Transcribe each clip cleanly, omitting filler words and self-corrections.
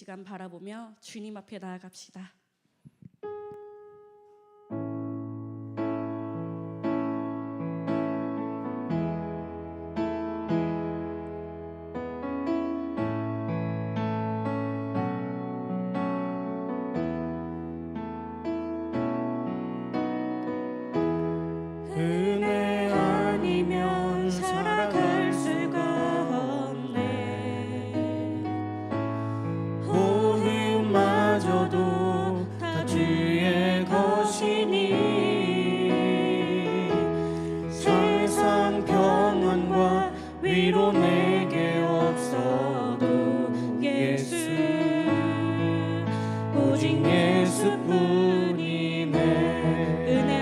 시간 바라보며 주님 앞에 나아갑시다. 은혜 아니면 살아갈 수가 없네. 호흡마저도 다 주의 것이니 세상 평안과 위로 내게 없어도 예수, 오직 예수뿐이네. 은혜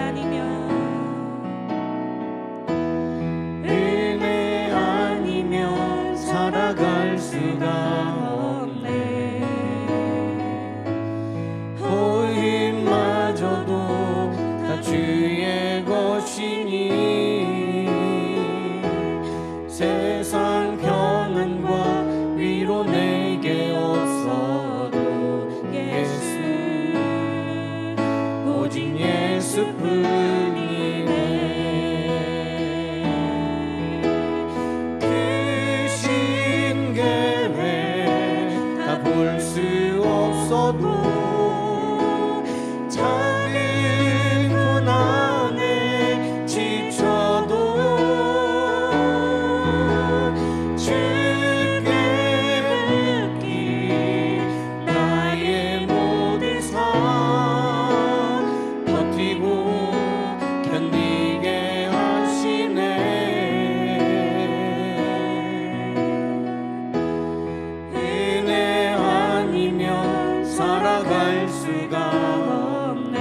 아니면 살아갈 수가 없네. 호흡마저도 다 주의 것이니 세상 평안과 위로 내게 없어도 예수, 오직 예수뿐이네. 볼 수 없어도 작은 고난에 지쳐도 주께 맡긴 나의 모든 삶 버티고 견디게 하시네. 살아갈 수가 없네.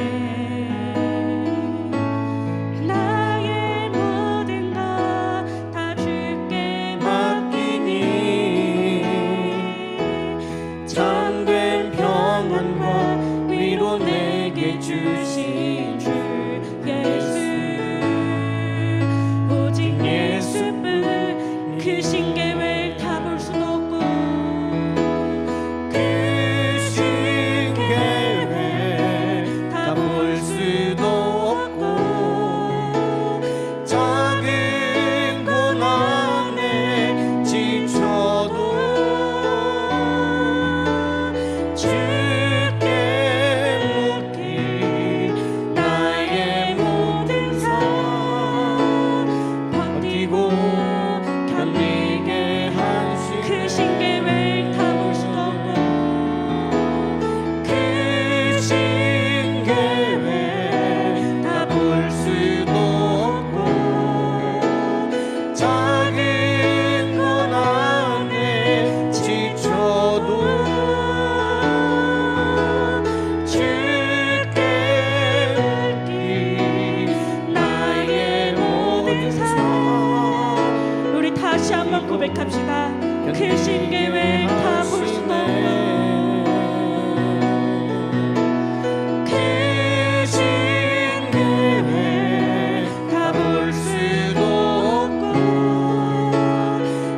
나의 모든 것 다 주께 맡기니 참된 평안과 위로 내게 주신 주 예수, 오직 예수뿐. 크신 계획 다 볼 수도 없고 볼 수도 없고 작은 고난에 지쳐도 주께 맡긴 나의 모든 삶 버티고 견디게 하시네. 크신 계획 다 볼 수도 없고 볼 수도 없고 작은 고난에 지쳐도 주께 맡긴 나의 모든 삶. 우리 다시 한번 고백합시다. 크신 계획 다 볼 수도 없고 볼 수도 없고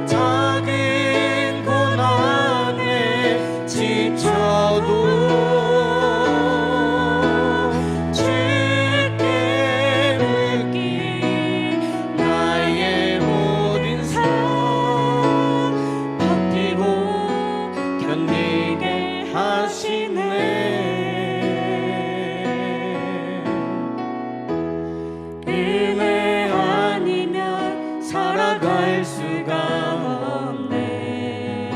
작은 고난에 지쳐도 주께 맡긴 나의 모든 삶 버티고 견디게 하시네. 은혜 아니면 살아갈 수가 없네.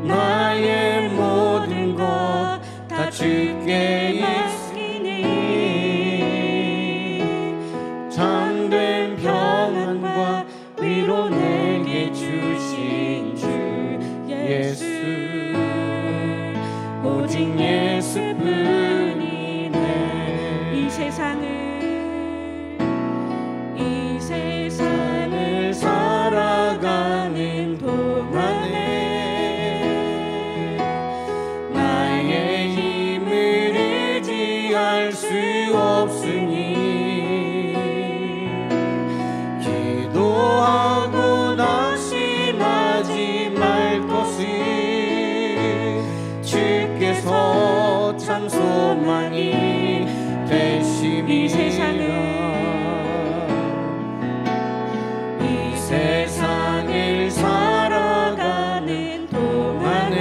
나의 모든 것 다 주께 있으니 참된 평안과 위로 내게 주신 주 예수, 오직 예수뿐이네. 이 세상을 살아가는 동안에 나의 힘을 의지할 수 없으니 기도하고 낙심하지 말 것을 주께서 참 소망이 되심이라. 이 세상을 살아가는 동안에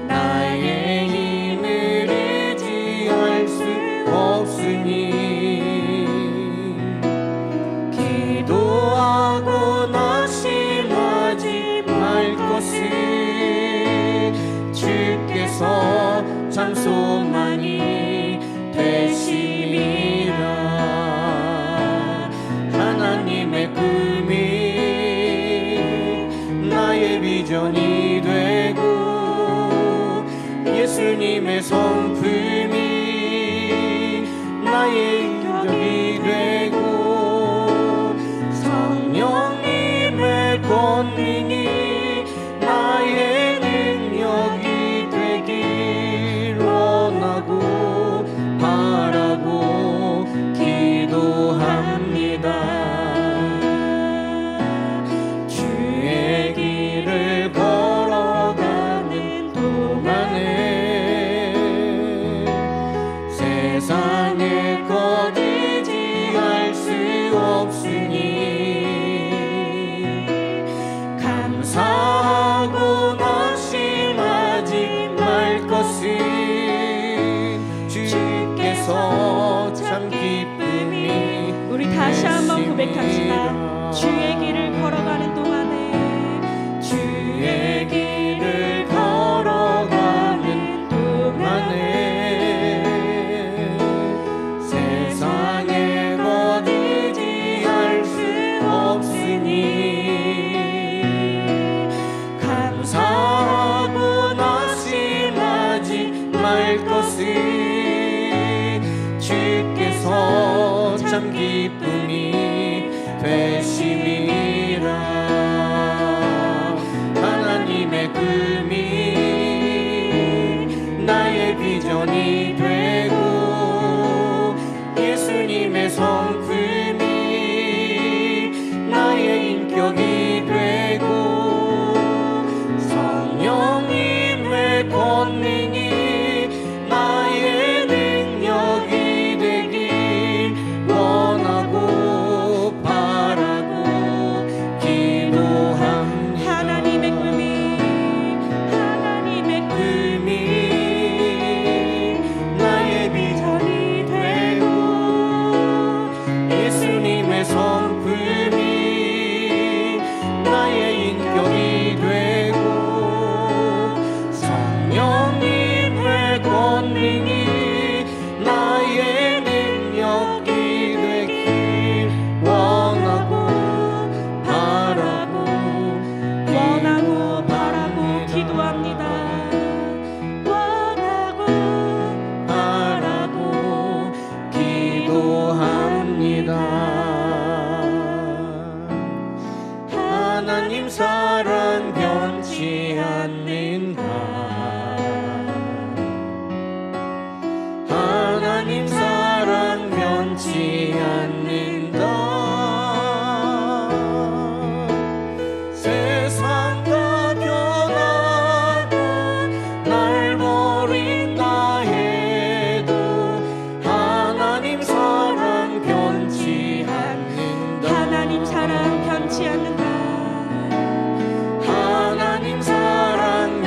나의 힘을 의지할 수 없으니 기도하고 낙심하지 말 것을 주께서 참 소망이 되심이라. 하나님의 꿈이 나의 비전이 되고 예수님의 성품이 나의 인격이 되고 성령님의 권능이 나의 능력이 되길 원하고 바라고 기도합니다. 주의 길을 걸어가는 동안에 세상에 거두지할 수 없으니 감사하고 낙심하지 말 것은 주께서 참 기쁨이 우리 다시 한번 고백합시다. 되심이라. 주의 길을 걸어가는 동안에 주의 길을 걸어가는 동안에 세상에 거두지할 수 없으니 감사하고 낙심하지 말 것을 주께서 참 기쁨이 되심이라. 하나님의 꿈이 나의 비전이 되고 예수님의 성품이 나의 인격이 되고 성령님의 권능이 나의 능력이 되길 원하고 바라고 기도합니다. 하나님의 꿈이 나의 비전이 되고 예수님의 성품이 나의 인격이 되고 성령님의 권능이 나의 능력이 되길 원하고 바라고 기도합니다. 원하고 바라고 기도합니다. 하나님 사랑 변치 않는가. 하나님 사랑 변치 않는다. 세상과 변하고 날 버린다 해도 하나님 사랑 변치 않는다. 하나님 사랑 변치 않는다. 하나님 사랑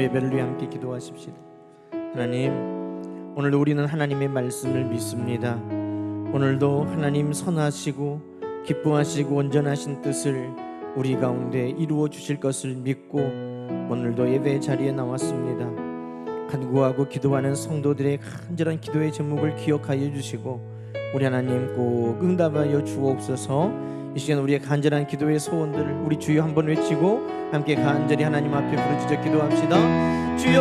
예배를 위해 함께 기도하십시다. 하나님, 오늘도 우리는 하나님의 말씀을 믿습니다. 오늘도 하나님 선하시고 기뻐하시고 온전하신 뜻을 우리 가운데 이루어 주실 것을 믿고 오늘도 예배 자리에 나왔습니다. 간구하고 기도하는 성도들의 간절한 기도의 제목을 기억하여 주시고 우리 하나님 꼭 응답하여 주옵소서. 이 시간 우리의 간절한 기도의 소원들을 우리 주여 한번 외치고 함께 간절히 하나님 앞에 부르짖어 기도합시다. 주여,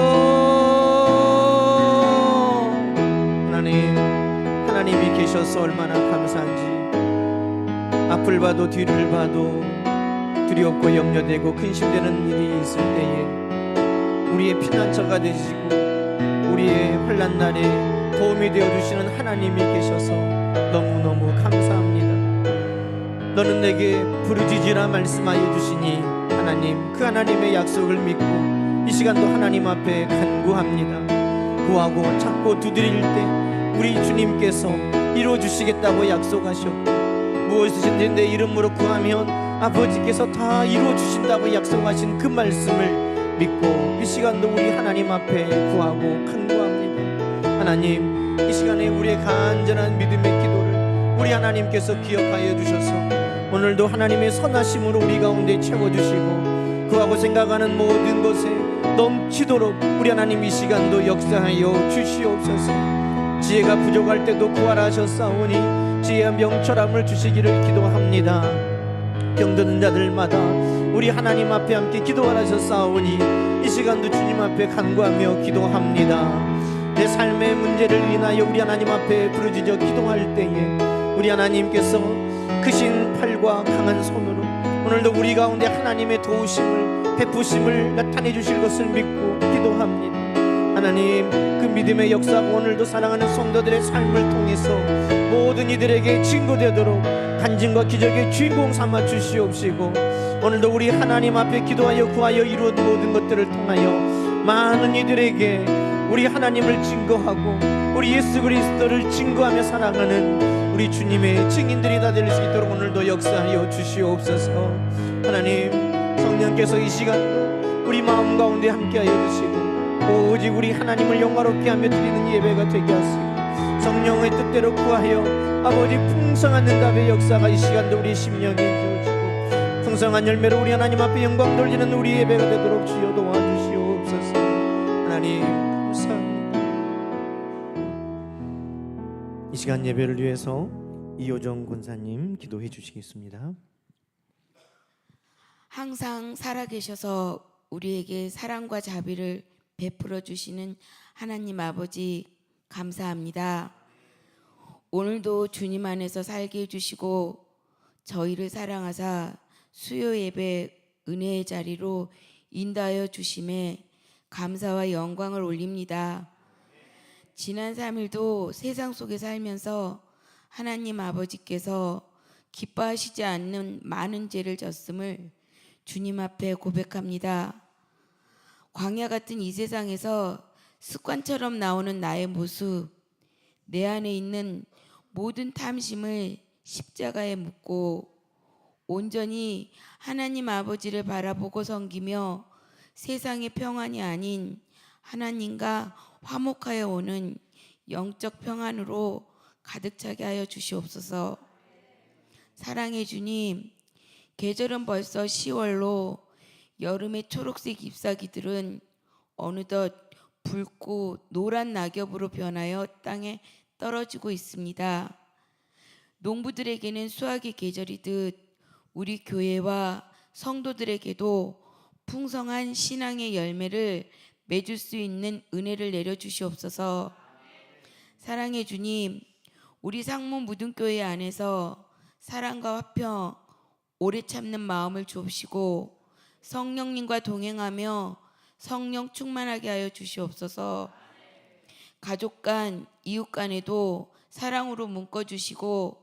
하나님이 계셔서 얼마나 감사한지. 앞을 봐도 뒤를 봐도 두렵고 염려되고 근심되는 일이 있을 때에 우리의 피난처가 되시고 우리의 환난 날에 도움이 되어주시는 하나님이 계셔서 너무너무 감사합니다. 너는 내게 부르짖으라 말씀하여 주시니 하나님, 그 하나님의 약속을 믿고 이 시간도 하나님 앞에 간구합니다. 구하고 찾고 두드릴 때 우리 주님께서 이루어주시겠다고 약속하셨고 무엇이든지 내 이름으로 구하면 아버지께서 다 이루어주신다고 약속하신 그 말씀을 믿고 이 시간도 우리 하나님 앞에 구하고 간구합니다. 하나님, 이 시간에 우리의 간절한 믿음의 기도를 우리 하나님께서 기억하여 주셔서 오늘도 하나님의 선하심으로 우리 가운데 채워주시고 구하고 생각하는 모든 것에 넘치도록 우리 하나님 이 시간도 역사하여 주시옵소서. 지혜가 부족할 때도 구하라 하셨사오니 지혜와 명철함을 주시기를 기도합니다. 병드는 자들마다 우리 하나님 앞에 함께 기도하라 하셨사오니 이 시간도 주님 앞에 간구하며 기도합니다. 내 삶의 문제를 인하여 우리 하나님 앞에 부르짖어 기도할 때에 우리 하나님께서 크신 팔과 강한 손으로 오늘도 우리 가운데 하나님의 도우심을 베푸심을 나타내 주실 것을 믿고 기도합니다. 하나님, 그 믿음의 역사가 오늘도 사랑하는 성도들의 삶을 통해서 모든 이들에게 증거되도록 간증과 기적의 주인공 삼아 주시옵시고 오늘도 우리 하나님 앞에 기도하여 구하여 이루어진 모든 것들을 통하여 많은 이들에게 우리 하나님을 증거하고 우리 예수 그리스도를 증거하며 살아가는 우리 주님의 증인들이 다 될 수 있도록 오늘도 역사하여 주시옵소서. 하나님, 성령께서 이 시간도 우리 마음 가운데 함께하여 주시고 오직 우리 하나님을 영화롭게 하며 드리는 예배가 되게 하시고 성령의 뜻대로 구하여 아버지 풍성한 응답의 역사가 이 시간도 우리 심령에 이루어지고 풍성한 열매로 우리 하나님 앞에 영광 돌리는 우리 예배가 되도록 주여 도와주시옵소서. 하나님 감사합니다. 이 시간 예배를 위해서 이효정 권사님 기도해 주시겠습니다. 항상 살아계셔서 우리에게 사랑과 자비를 베풀어 주시는 하나님 아버지 감사합니다. 오늘도 주님 안에서 살게 해주시고 저희를 사랑하사 수요 예배 은혜의 자리로 인도하여 주심에 감사와 영광을 올립니다. 지난 3일도 세상 속에 살면서 하나님 아버지께서 기뻐하시지 않는 많은 죄를 졌음을 주님 앞에 고백합니다. 광야 같은 이 세상에서 습관처럼 나오는 나의 모습, 내 안에 있는 모든 탐심을 십자가에 묻고 온전히 하나님 아버지를 바라보고 섬기며 세상의 평안이 아닌 하나님과 화목하여 오는 영적 평안으로 가득 차게 하여 주시옵소서. 사랑의 주님, 계절은 벌써 10월로 여름의 초록색 잎사귀들은 어느덧 붉고 노란 낙엽으로 변하여 땅에 떨어지고 있습니다. 농부들에게는 수확의 계절이듯 우리 교회와 성도들에게도 풍성한 신앙의 열매를 맺을 수 있는 은혜를 내려주시옵소서. 사랑의 주님, 우리 상문 무등교회 안에서 사랑과 화평, 오래 참는 마음을 주옵시고 성령님과 동행하며 성령 충만하게 하여 주시옵소서. 가족 간, 이웃 간에도 사랑으로 묶어주시고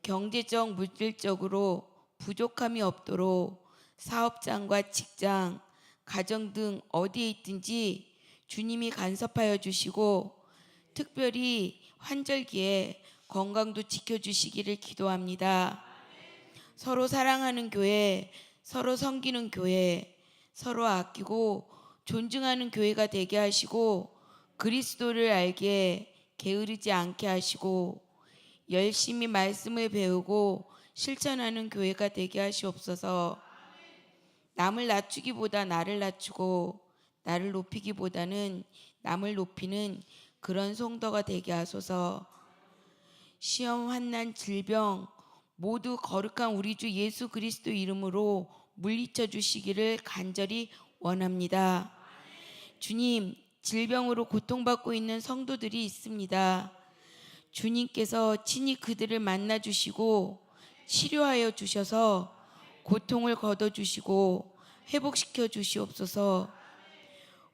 경제적, 물질적으로 부족함이 없도록 사업장과 직장, 가정 등 어디에 있든지 주님이 간섭하여 주시고 특별히 환절기에 건강도 지켜주시기를 기도합니다. 서로 사랑하는 교회, 서로 섬기는 교회, 서로 아끼고 존중하는 교회가 되게 하시고 그리스도를 알게 게으르지 않게 하시고 열심히 말씀을 배우고 실천하는 교회가 되게 하시옵소서. 남을 낮추기보다 나를 낮추고 나를 높이기보다는 남을 높이는 그런 성도가 되게 하소서. 시험, 환난, 질병 모두 거룩한 우리 주 예수 그리스도 이름으로 물리쳐 주시기를 간절히 원합니다. 주님, 질병으로 고통받고 있는 성도들이 있습니다. 주님께서 친히 그들을 만나 주시고 치료하여 주셔서 고통을 거둬 주시고 회복시켜 주시옵소서.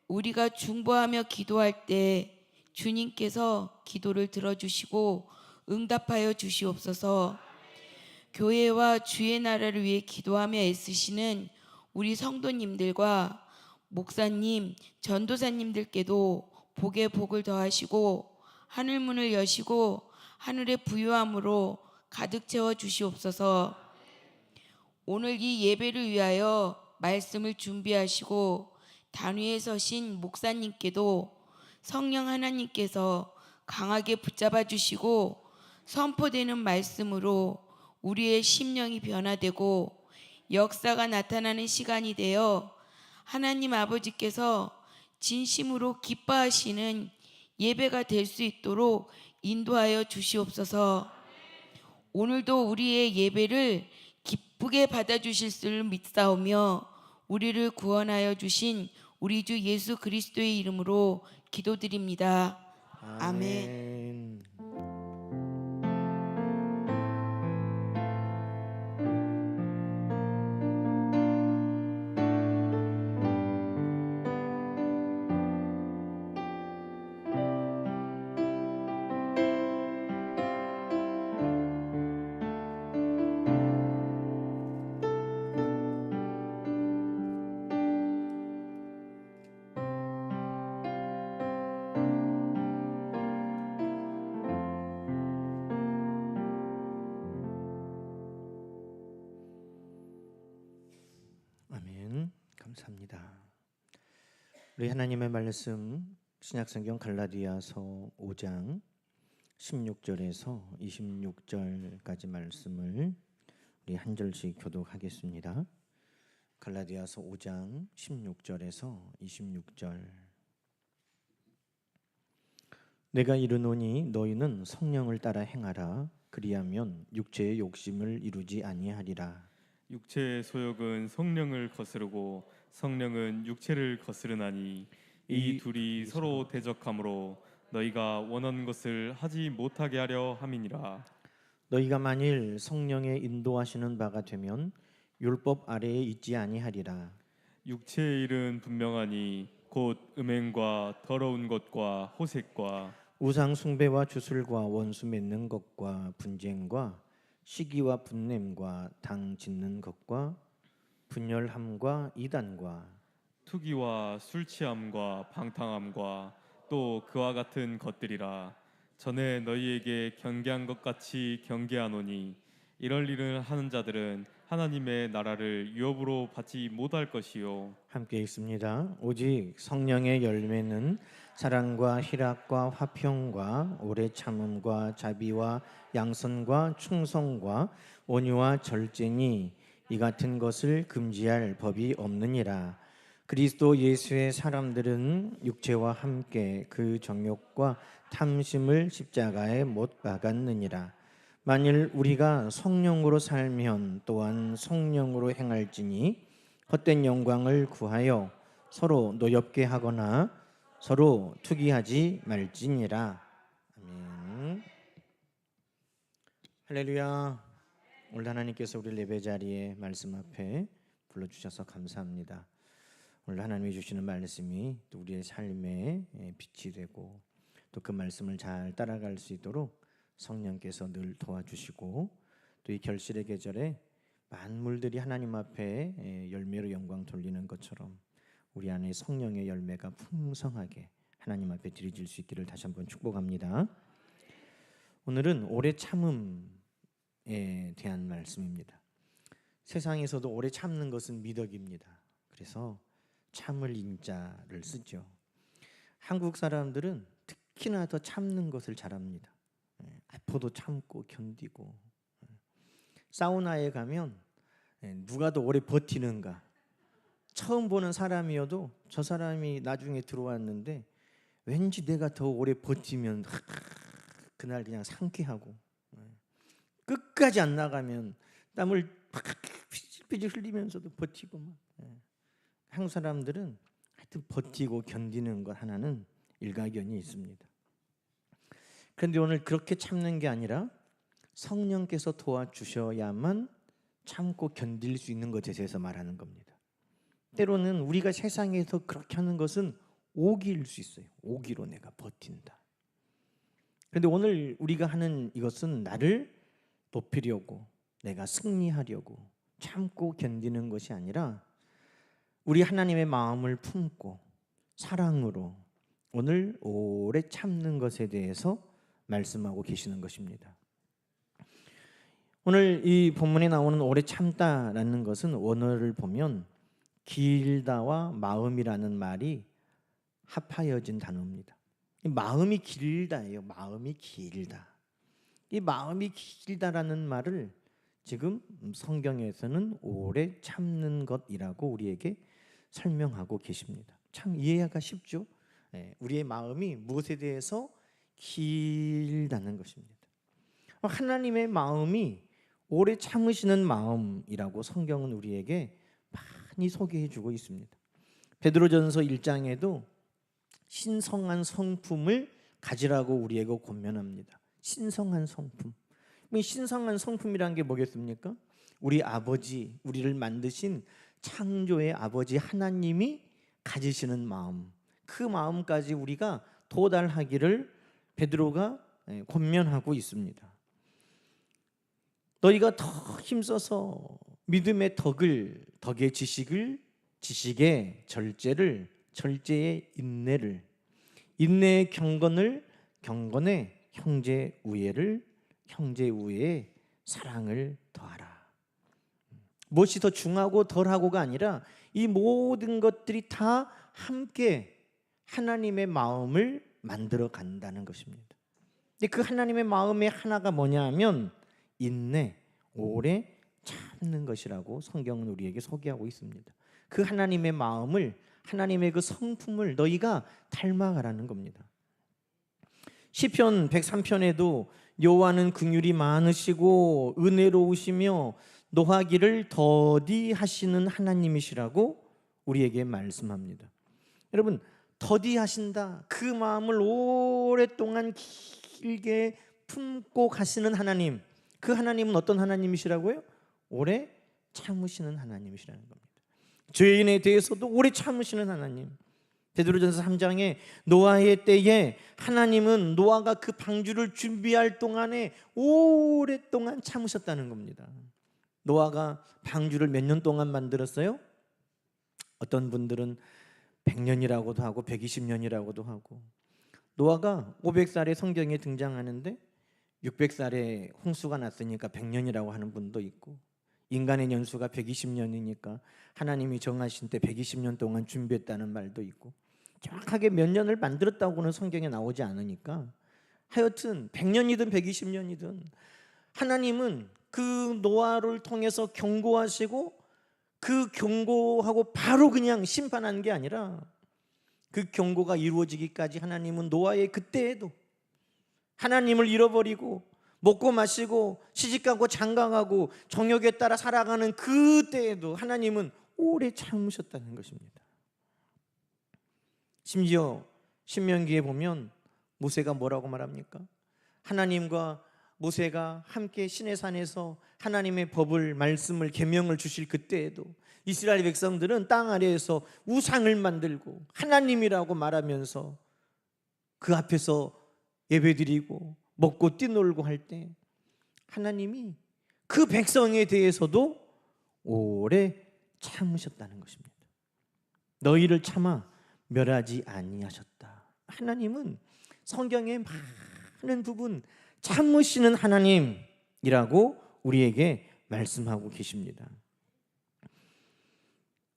우리가 중보하며 기도할 때 주님께서 기도를 들어주시고 응답하여 주시옵소서. 교회와 주의 나라를 위해 기도하며 애쓰시는 우리 성도님들과 목사님, 전도사님들께도 복에 복을 더하시고 하늘문을 여시고 하늘의 부유함으로 가득 채워 주시옵소서. 오늘 이 예배를 위하여 말씀을 준비하시고 단위에 서신 목사님께도 성령 하나님께서 강하게 붙잡아 주시고 선포되는 말씀으로 우리의 심령이 변화되고 역사가 나타나는 시간이 되어 하나님 아버지께서 진심으로 기뻐하시는 예배가 될 수 있도록 인도하여 주시옵소서. 오늘도 우리의 예배를 기쁘게 받아주실 줄 믿사오며 우리를 구원하여 주신 우리 주 예수 그리스도의 이름으로 기도드립니다. 아멘. 아멘. 감사합니다. 우리 하나님의 말씀 신약성경 갈라디아서 5장 16절에서 26절까지 말씀을 우리 한 절씩 교독하겠습니다. 갈라디아서 5장 16절에서 26절. 내가 이르노니 너희는 성령을 따라 행하라. 그리하면 육체의 욕심을 이루지 아니하리라. 육체의 소욕은 성령을 거스르고 성령은 육체를 거스르나니 이 둘이 서로 대적하므로 너희가 원하는 것을 하지 못하게 하려 함이니라. 너희가 만일 성령의 인도하시는 바가 되면 율법 아래에 있지 아니하리라. 육체의 일은 분명하니 곧 음행과 더러운 것과 호색과 우상 숭배와 주술과 원수 맺는 것과 분쟁과 시기와 분냄과 당 짓는 것과 분열함과 이단과 투기와 술 취함과 방탕함과 또 그와 같은 것들이라. 전에 너희에게 경계한 것 같이 경계하노니 이럴 일을 하는 자들은 하나님의 나라를 유업으로 받지 못할 것이요. 함께 읽습니다. 오직 성령의 열매는 사랑과 희락과 화평과 오래 참음과 자비와 양선과 충성과 온유와 절제니 이 같은 것을 금지할 법이 없느니라. 그리스도 예수의 사람들은 육체와 함께 그 정욕과 탐심을 십자가에 못 박았느니라. 만일 우리가 성령으로 살면 또한 성령으로 행할지니 헛된 영광을 구하여 서로 노엽게 하거나 서로 투기하지 말지니라. 아멘. 할렐루야. 오늘 하나님께서 우리 예배 자리에 말씀 앞에 불러주셔서 감사합니다. 오늘 하나님이 주시는 말씀이 또 우리의 삶에 빛이 되고 또 그 말씀을 잘 따라갈 수 있도록 성령께서 늘 도와주시고 또 이 결실의 계절에 만물들이 하나님 앞에 열매로 영광 돌리는 것처럼 우리 안에 성령의 열매가 풍성하게 하나님 앞에 드려질 수 있기를 다시 한번 축복합니다. 오늘은 오래 참음에 대한 말씀입니다. 세상에서도 오래 참는 것은 미덕입니다. 그래서 참을 인자를 쓰죠. 한국 사람들은 특히나 더 참는 것을 잘합니다. 아파도 참고 견디고. 사우나에 가면 누가 더 오래 버티는가. 처음 보는 사람이어도 저 사람이 나중에 들어왔는데 왠지 내가 더 오래 버티면 그날 그냥 상쾌하고, 끝까지 안 나가면 땀을 피질피질 흘리면서도 버티고 막. 한국 사람들은 하여튼 버티고 견디는 것 하나는 일가견이 있습니다. 그런데 오늘 그렇게 참는 게 아니라 성령께서 도와주셔야만 참고 견딜 수 있는 것에 대해서 말하는 겁니다. 때로는 우리가 세상에서 그렇게 하는 것은 오기일 수 있어요. 오기로 내가 버틴다. 그런데 오늘 우리가 하는 이것은 나를 높이려고, 내가 승리하려고 참고 견디는 것이 아니라 우리 하나님의 마음을 품고 사랑으로 오늘 오래 참는 것에 대해서 말씀하고 계시는 것입니다. 오늘 이 본문에 나오는 오래 참다라는 것은 원어를 보면 길다와 마음이라는 말이 합하여진 단어입니다. 마음이 길다예요. 마음이 길다. 이 마음이 길다라는 말을 지금 성경에서는 오래 참는 것이라고 우리에게 설명하고 계십니다. 참 이해가 쉽죠? 우리의 마음이 무엇에 대해서 길다는 것입니다. 하나님의 마음이 오래 참으시는 마음이라고 성경은 우리에게 많이 소개해 주고 있습니다. 베드로전서 1장에도 신성한 성품을 가지라고 우리에게 권면합니다. 신성한 성품. 신성한 성품이란 게 뭐겠습니까? 우리 아버지, 우리를 만드신 창조의 아버지 하나님이 가지시는 마음, 그 마음까지 우리가 도달하기를 베드로가 권면하고 있습니다. 너희가 더 힘써서 믿음의 덕의 지식을, 지식의 절제를, 절제의 인내를, 인내의 경건을, 경건의 형제 우애를, 형제 우애의 사랑을 더하라. 무엇이 더 중하고 덜하고가 아니라 이 모든 것들이 다 함께 하나님의 마음을 만들어 간다는 것입니다. 근데 그 하나님의 마음의 하나가 뭐냐 하면 인내, 오래 참는 것이라고 성경은 우리에게 소개하고 있습니다. 그 하나님의 마음을, 하나님의 그 성품을 너희가 닮아가라는 겁니다. 시편 103편에도 여호와는 긍휼이 많으시고 은혜로우시며 노하기를 더디하시는 하나님이시라고 우리에게 말씀합니다. 여러분, 더디하신다, 그 마음을 오랫동안 길게 품고 가시는 하나님, 그 하나님은 어떤 하나님이시라고요? 오래 참으시는 하나님이시라는 겁니다. 죄인에 대해서도 오래 참으시는 하나님. 베드로전서 3장에 노아의 때에 하나님은 노아가 그 방주를 준비할 동안에 오랫동안 참으셨다는 겁니다. 노아가 방주를 몇 년 동안 만들었어요? 어떤 분들은 100년이라고도 하고 120년이라고도 하고, 노아가 500살에 성경에 등장하는데 600살에 홍수가 났으니까 100년이라고 하는 분도 있고, 인간의 연수가 120년이니까 하나님이 정하신 때 120년 동안 준비했다는 말도 있고, 정확하게 몇 년을 만들었다고는 성경에 나오지 않으니까 하여튼 100년이든 120년이든 하나님은 그 노아를 통해서 경고하시고, 그 경고하고 바로 그냥 심판한 게 아니라 그 경고가 이루어지기까지 하나님은 노아의 그때에도 하나님을 잃어버리고 먹고 마시고 시집가고 장가가고 정욕에 따라 살아가는 그때에도 하나님은 오래 참으셨다는 것입니다. 심지어 신명기에 보면 모세가 뭐라고 말합니까? 하나님과 모세가 함께 시내산에서 하나님의 법을, 말씀을, 계명을 주실 그때에도 이스라엘 백성들은 땅 아래에서 우상을 만들고 하나님이라고 말하면서 그 앞에서 예배드리고 먹고 뛰놀고 할 때 하나님이 그 백성에 대해서도 오래 참으셨다는 것입니다. 너희를 참아 멸하지 아니하셨다. 하나님은 성경의 많은 부분 참으시는 하나님이라고 우리에게 말씀하고 계십니다.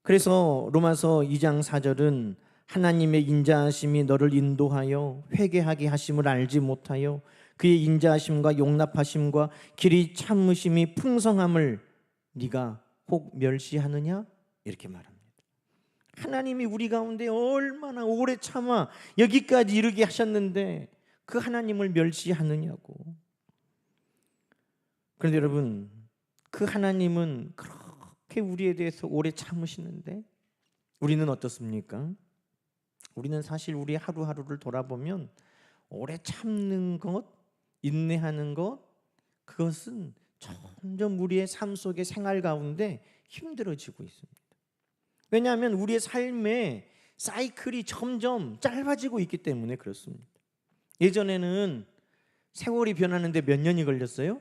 그래서 로마서 2장 4절은 하나님의 인자하심이 너를 인도하여 회개하게 하심을 알지 못하여 그의 인자하심과 용납하심과 길이 참으심이 풍성함을 네가 혹 멸시하느냐? 이렇게 말합니다. 하나님이 우리 가운데 얼마나 오래 참아 여기까지 이르게 하셨는데 그 하나님을 멸시하느냐고. 그런데 여러분, 그 하나님은 그렇게 우리에 대해서 오래 참으시는데 우리는 어떻습니까? 우리는 사실 우리 하루하루를 돌아보면 오래 참는 것, 인내하는 것, 그것은 점점 우리의 삶 속의 생활 가운데 힘들어지고 있습니다. 왜냐하면 우리의 삶의 사이클이 점점 짧아지고 있기 때문에 그렇습니다. 예전에는 세월이 변하는데 몇 년이 걸렸어요?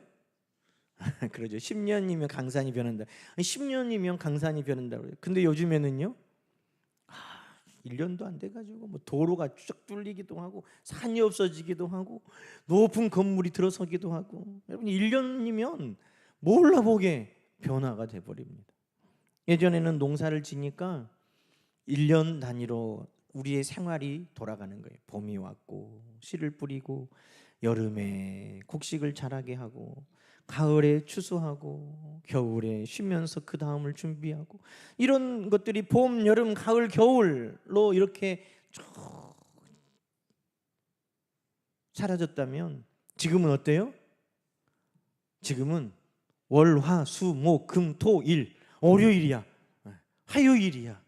그러죠. 10년이면 강산이 변한다. 10년이면 강산이 변한다고 그래요. 근데 요즘에는요, 1년도 안 돼가지고 뭐 도로가 쭉 뚫리기도 하고 산이 없어지기도 하고 높은 건물이 들어서기도 하고, 여러분 1년이면 몰라보게 변화가 돼버립니다. 예전에는 농사를 지니까 1년 단위로 우리의 생활이 돌아가는 거예요. 봄이 왔고 씨를 뿌리고, 여름에 곡식을 자라게 하고, 가을에 추수하고, 겨울에 쉬면서 그 다음을 준비하고, 이런 것들이 봄, 여름, 가을, 겨울로 이렇게 쭉 사라졌다면 지금은 어때요? 지금은 월, 화, 수, 목, 금, 토, 일, 월요일이야, 화요일이야.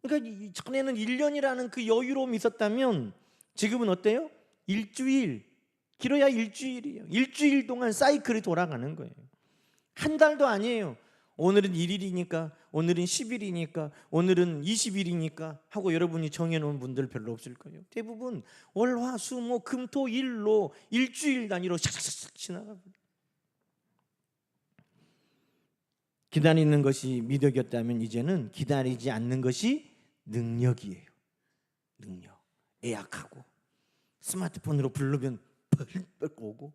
그러니까 전에는 1년이라는 그 여유로움이 있었다면 지금은 어때요? 일주일, 길어야 일주일이에요. 일주일 동안 사이클이 돌아가는 거예요. 한 달도 아니에요. 오늘은 1일이니까, 오늘은 10일이니까, 오늘은 20일이니까 하고 여러분이 정해놓은 분들 별로 없을 거예요. 대부분 월, 화, 수, 목, 금, 토, 일로 일주일 단위로 샥샥샥 지나가고. 기다리는 것이 미덕이었다면 이제는 기다리지 않는 것이 능력이에요. 능력. 예약하고 스마트폰으로 부르면 펄펄 오고,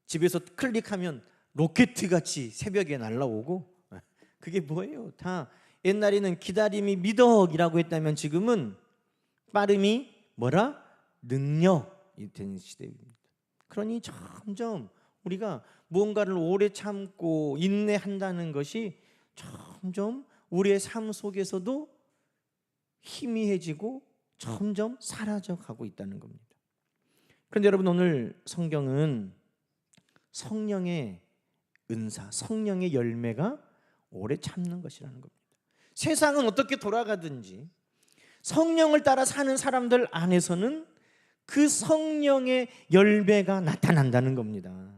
집에서 클릭하면 로켓같이 새벽에 날아오고. 그게 뭐예요? 다 옛날에는 기다림이 미덕이라고 했다면 지금은 빠름이 뭐라? 능력이 된 시대입니다. 그러니 점점 우리가 무언가를 오래 참고 인내한다는 것이 점점 우리의 삶 속에서도 희미해지고 점점 사라져가고 있다는 겁니다. 그런데 여러분, 오늘 성경은 성령의 은사, 성령의 열매가 오래 참는 것이라는 겁니다. 세상은 어떻게 돌아가든지 성령을 따라 사는 사람들 안에서는 그 성령의 열매가 나타난다는 겁니다.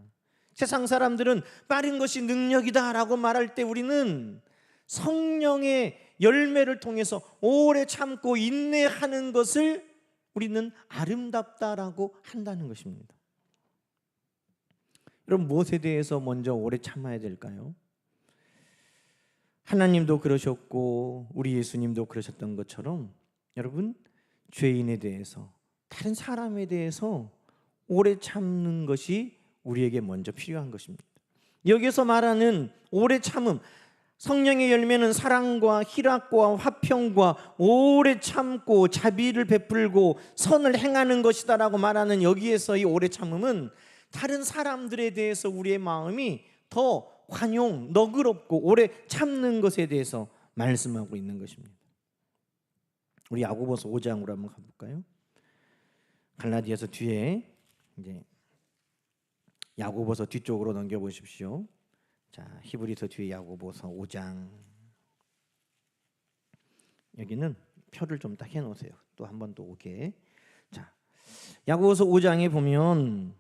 세상 사람들은 빠른 것이 능력이다라고 말할 때 우리는 성령의 열매를 통해서 오래 참고 인내하는 것을 우리는 아름답다라고 한다는 것입니다. 여러분, 무엇에 대해서 먼저 오래 참아야 될까요? 하나님도 그러셨고 우리 예수님도 그러셨던 것처럼 여러분, 죄인에 대해서, 다른 사람에 대해서 오래 참는 것이 우리에게 먼저 필요한 것입니다. 여기서 말하는 오래 참음, 성령의 열매는 사랑과 희락과 화평과 오래 참고 자비를 베풀고 선을 행하는 것이다라고 말하는 여기에서 이 오래 참음은 다른 사람들에 대해서 우리의 마음이 더 관용, 너그럽고 오래 참는 것에 대해서 말씀하고 있는 것입니다. 우리 야고보서 5장으로 한번 가볼까요? 갈라디아서 뒤에 이제 야고보서 뒤쪽으로 넘겨보십시오. 자, 히브리서 뒤에 야고보서 5장. 여기는 표를 좀 딱 해놓으세요. 또 한 번 또 오게. 자, 야고보서 5장에 보면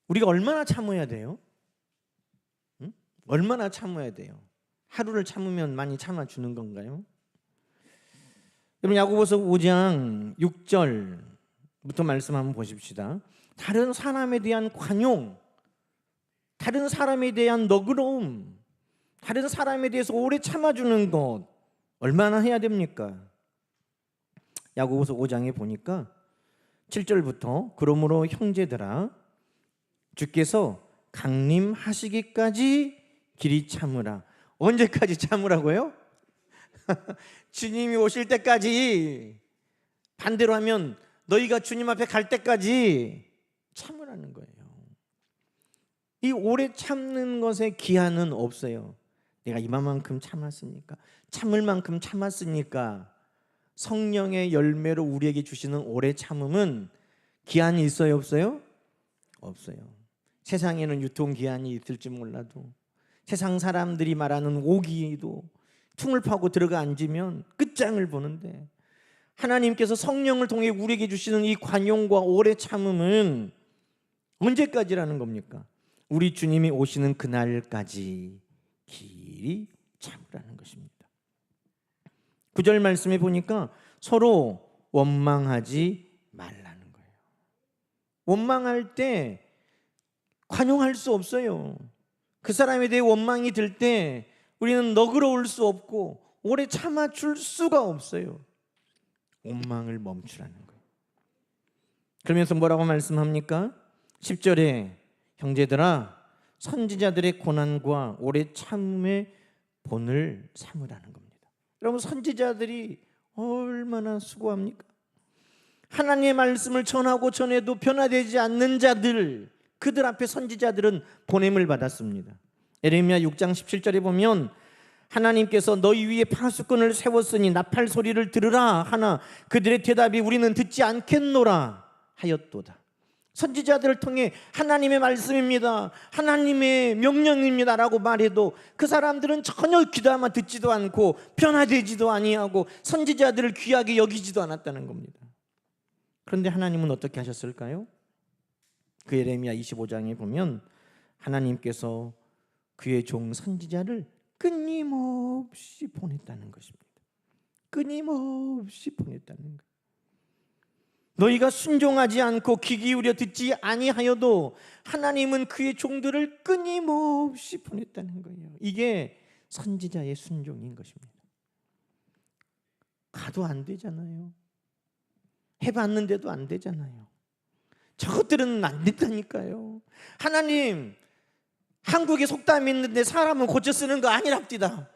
우리가 얼마나 참아야 돼요? 응? 얼마나 참아야 돼요? 하루를 참으면 많이 참아주는 건가요? 여러분, 야고보서 5장 6절부터 말씀 한번 보십시다. 다른 사람에 대한 관용, 다른 사람에 대한 너그러움, 다른 사람에 대해서 오래 참아주는 것 얼마나 해야 됩니까? 야고보서 5장에 보니까 7절부터 그러므로 형제들아 주께서 강림하시기까지 길이 참으라. 언제까지 참으라고요? 주님이 오실 때까지, 반대로 하면 너희가 주님 앞에 갈 때까지 참으라는 거예요. 이 오래 참는 것에 기한은 없어요. 내가 이만큼 참았으니까, 참을 만큼 참았으니까. 성령의 열매로 우리에게 주시는 오래 참음은 기한이 있어요, 없어요? 없어요. 세상에는 유통기한이 있을지 몰라도, 세상 사람들이 말하는 오기도 퉁을 파고 들어가 앉으면 끝장을 보는데, 하나님께서 성령을 통해 우리에게 주시는 이 관용과 오래 참음은 언제까지라는 겁니까? 우리 주님이 오시는 그날까지 길이 참으라는 것입니다. 9절 말씀에 보니까 서로 원망하지 말라는 거예요. 원망할 때 관용할 수 없어요. 그 사람에 대해 원망이 들 때 우리는 너그러울 수 없고 오래 참아줄 수가 없어요. 원망을 멈추라는 거예요. 그러면서 뭐라고 말씀합니까? 10절에 형제들아, 선지자들의 고난과 오래 참음의 본을 삼으라는 겁니다. 여러분, 선지자들이 얼마나 수고합니까? 하나님의 말씀을 전하고 전해도 변화되지 않는 자들, 그들 앞에 선지자들은 보냄을 받았습니다. 에레미야 6장 17절에 보면 하나님께서 너희 위에 파수꾼을 세웠으니 나팔 소리를 들으라 하나 그들의 대답이 우리는 듣지 않겠노라 하였도다. 선지자들을 통해 하나님의 말씀입니다, 하나님의 명령입니다 라고 말해도 그 사람들은 전혀 귀담아 듣지도 않고 변화되지도 아니하고 선지자들을 귀하게 여기지도 않았다는 겁니다. 그런데 하나님은 어떻게 하셨을까요? 그 에레미야 25장에 보면 하나님께서 그의 종 선지자를 끊임없이 보냈다는 것입니다. 끊임없이 보냈다는 거예요. 너희가 순종하지 않고 귀 기울여 듣지 아니하여도 하나님은 그의 종들을 끊임없이 보냈다는 거예요. 이게 선지자의 순종인 것입니다. 가도 안 되잖아요. 해봤는데도 안 되잖아요. 저것들은 안 된다니까요. 하나님, 한국에 속담이 있는데 사람은 고쳐 쓰는 거 아니랍디다.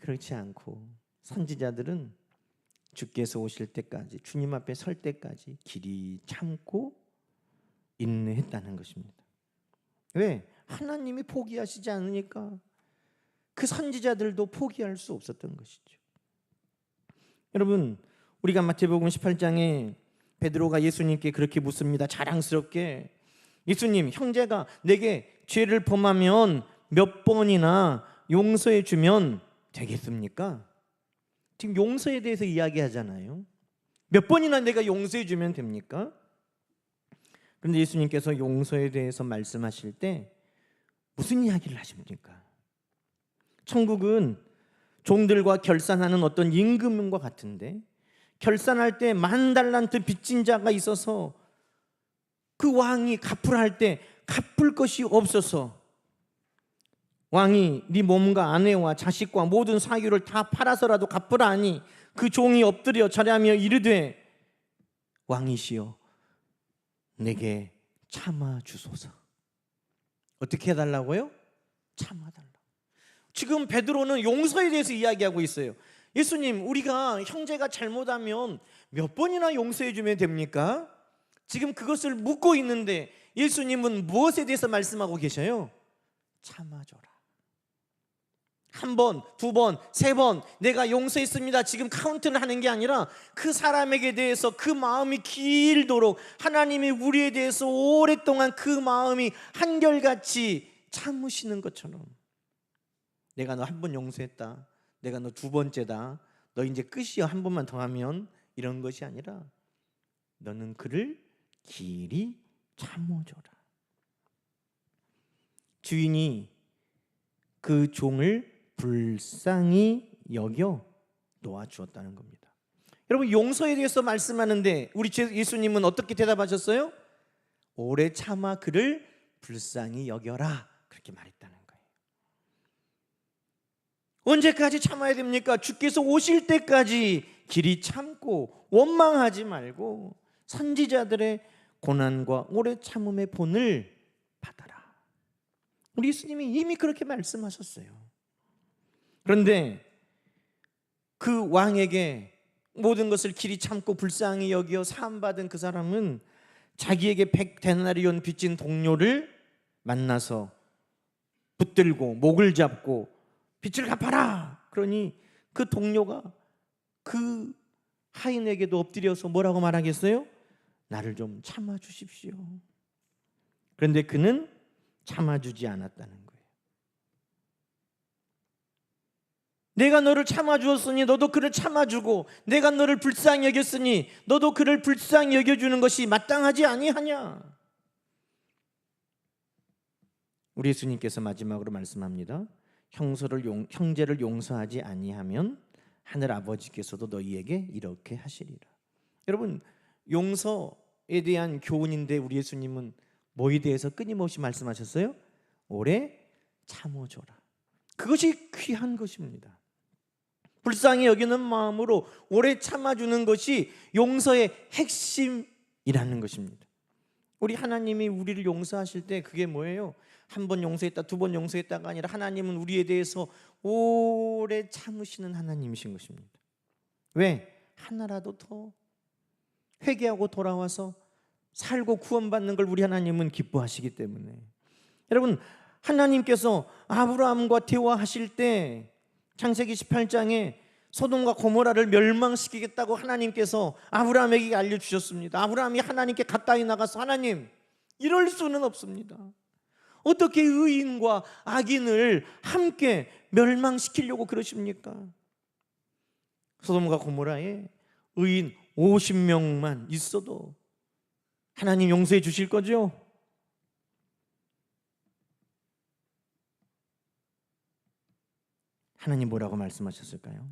그렇지 않고 선지자들은 주께서 오실 때까지, 주님 앞에 설 때까지 길이 참고 인내했다는 것입니다. 왜? 하나님이 포기하시지 않으니까 그 선지자들도 포기할 수 없었던 것이죠. 여러분, 우리가 마태복음 18장에 베드로가 예수님께 그렇게 묻습니다. 자랑스럽게, 예수님, 형제가 내게 죄를 범하면 몇 번이나 용서해 주면 되겠습니까? 지금 용서에 대해서 이야기하잖아요. 몇 번이나 내가 용서해 주면 됩니까? 그런데 예수님께서 용서에 대해서 말씀하실 때 무슨 이야기를 하십니까? 천국은 종들과 결산하는 어떤 임금과 같은데, 결산할 때 10,000달란트 빚진 자가 있어서 그 왕이 갚으라 할 때 갚을 것이 없어서 왕이 네 몸과 아내와 자식과 모든 사유를 다 팔아서라도 갚으라 하니 그 종이 엎드려 절하며 이르되 왕이시여 내게 참아 주소서. 어떻게 해달라고요? 참아달라고. 지금 베드로는 용서에 대해서 이야기하고 있어요. 예수님, 우리가 형제가 잘못하면 몇 번이나 용서해 주면 됩니까? 지금 그것을 묻고 있는데 예수님은 무엇에 대해서 말씀하고 계셔요? 참아줘라. 한 번, 두 번, 세 번 내가 용서했습니다, 지금 카운트를 하는 게 아니라 그 사람에게 대해서 그 마음이 길도록 하나님이 우리에 대해서 오랫동안 그 마음이 한결같이 참으시는 것처럼, 내가 너 한 번 용서했다, 내가 너 두 번째다, 너 이제 끝이야, 한 번만 더 하면, 이런 것이 아니라 너는 그를 길이 참아줘라. 주인이 그 종을 불쌍히 여겨 놓아주었다는 겁니다. 여러분, 용서에 대해서 말씀하는데 우리 예수님은 어떻게 대답하셨어요? 오래 참아 그를 불쌍히 여겨라, 그렇게 말했다는 거예요. 언제까지 참아야 됩니까? 주께서 오실 때까지 길이 참고 원망하지 말고 선지자들의 고난과 오래 참음의 본을 받아라. 우리 예수님이 이미 그렇게 말씀하셨어요. 그런데 그 왕에게 모든 것을 길이 참고 불쌍히 여기어 사함받은 그 사람은 자기에게 100데나리온 빚진 동료를 만나서 붙들고 목을 잡고 빚을 갚아라. 그러니 그 동료가 그 하인에게도 엎드려서 뭐라고 말하겠어요? 나를 좀 참아주십시오. 그런데 그는 참아주지 않았다는 거예요. 내가 너를 참아주었으니 너도 그를 참아주고, 내가 너를 불쌍히 여겼으니 너도 그를 불쌍히 여겨주는 것이 마땅하지 아니하냐? 우리 예수님께서 마지막으로 말씀합니다. 형제를 용서하지 아니하면 하늘 아버지께서도 너희에게 이렇게 하시리라. 여러분, 용서에 대한 교훈인데 우리 예수님은 뭐에 대해서 끊임없이 말씀하셨어요? 오래 참아줘라. 그것이 귀한 것입니다. 불쌍히 여기는 마음으로 오래 참아주는 것이 용서의 핵심이라는 것입니다. 우리 하나님이 우리를 용서하실 때 그게 뭐예요? 한 번 용서했다, 두 번 용서했다가 아니라 하나님은 우리에 대해서 오래 참으시는 하나님이신 것입니다. 왜? 하나라도 더 회개하고 돌아와서 살고 구원받는 걸 우리 하나님은 기뻐하시기 때문에. 여러분, 하나님께서 아브라함과 대화하실 때 창세기 18장에 소돔과 고모라를 멸망시키겠다고 하나님께서 아브라함에게 알려주셨습니다. 아브라함이 하나님께 가까이 나가서 하나님, 이럴 수는 없습니다. 어떻게 의인과 악인을 함께 멸망시키려고 그러십니까? 소돔과 고모라에 의인 50명만 있어도 하나님 용서해 주실 거죠? 하나님 뭐라고 말씀하셨을까요?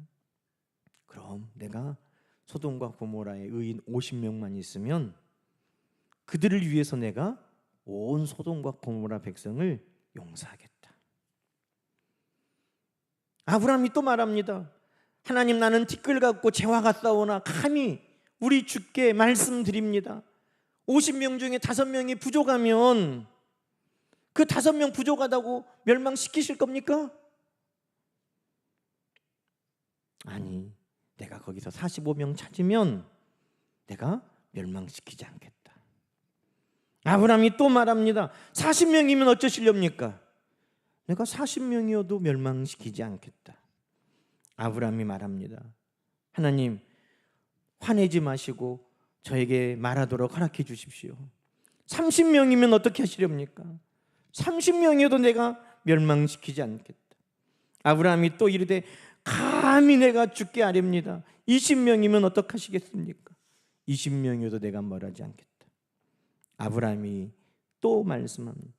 그럼 내가 소돔과 고모라의 의인 50명만 있으면 그들을 위해서 내가 온 소돔과 고모라 백성을 용서하겠다. 아브라함이 또 말합니다. 하나님, 나는 티끌 같고 재와 같사오나 감히 우리 주께 말씀드립니다. 50명 중에 5명이 부족하면 그 5명 부족하다고 멸망시키실 겁니까? 아니, 내가 거기서 45명 찾으면 내가 멸망시키지 않겠다. 아브라함이 또 말합니다. 40명이면 어쩌시렵니까? 내가 40명이어도 멸망시키지 않겠다. 아브라함이 말합니다. 하나님, 화내지 마시고 저에게 말하도록 허락해 주십시오. 30명이면 어떻게 하시렵니까? 30명이어도 내가 멸망시키지 않겠다. 아브라함이 또 이르되 감히 내가 죽게 아렵니다. 20명이면 어떡하시겠습니까? 20명이어도 내가 멸하지 않겠다. 아브라함이 또 말씀합니다.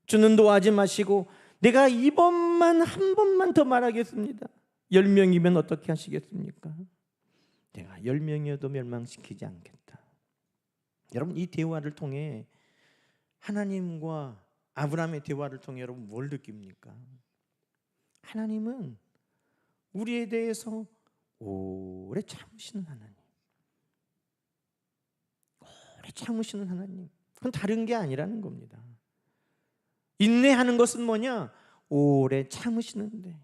주는 노하지 마시고 내가 이번만 한 번만 더 말하겠습니다. 10명이면 어떻게 하시겠습니까? 내가 10명이어도 멸망시키지 않겠다. 여러분, 이 대화를 통해 하나님과 아브라함의 대화를 통해 여러분 뭘 느낍니까? 하나님은 우리에 대해서 오래 참으시는 하나님, 오래 참으시는 하나님. 그건 다른 게 아니라는 겁니다. 인내하는 것은 뭐냐? 오래 참으시는데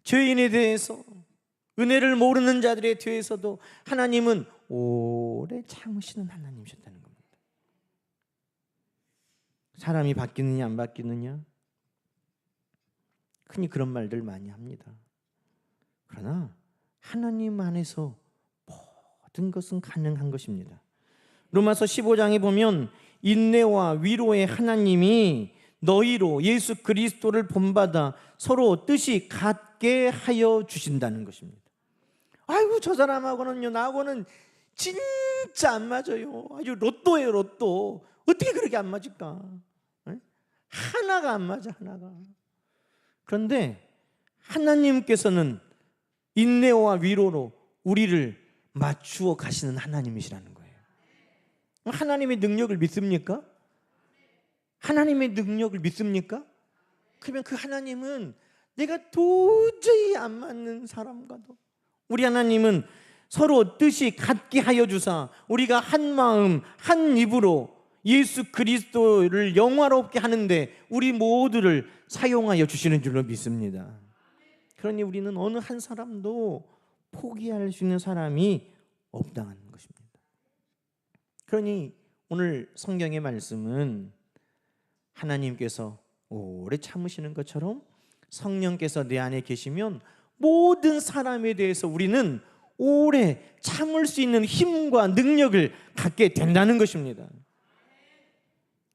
죄인에 대해서, 은혜를 모르는 자들에 대해서도 하나님은 오래 참으시는 하나님이셨다는 겁니다. 사람이 바뀌느냐 안 바뀌느냐? 흔히 그런 말들 많이 합니다. 그러나 하나님 안에서 모든 것은 가능한 것입니다. 로마서 15장에 보면 인내와 위로의 하나님이 너희로 예수 그리스도를 본받아 서로 뜻이 같게 하여 주신다는 것입니다. 아이고, 저 사람하고는요, 나하고는 진짜 안 맞아요. 아주 로또예요, 로또. 어떻게 그렇게 안 맞을까? 하나가 안 맞아, 하나가. 그런데 하나님께서는 인내와 위로로 우리를 맞추어 가시는 하나님이시라는 거예요. 하나님의 능력을 믿습니까? 하나님의 능력을 믿습니까? 그러면 그 하나님은 내가 도저히 안 맞는 사람과도, 우리 하나님은 서로 뜻이 같게 하여 주사 우리가 한 마음 한 입으로 예수 그리스도를 영화롭게 하는데 우리 모두를 사용하여 주시는 줄로 믿습니다. 그러니 우리는 어느 한 사람도 포기할 수 있는 사람이 없다는 것입니다. 그러니 오늘 성경의 말씀은 하나님께서 오래 참으시는 것처럼 성령께서 내 안에 계시면 모든 사람에 대해서 우리는 오래 참을 수 있는 힘과 능력을 갖게 된다는 것입니다.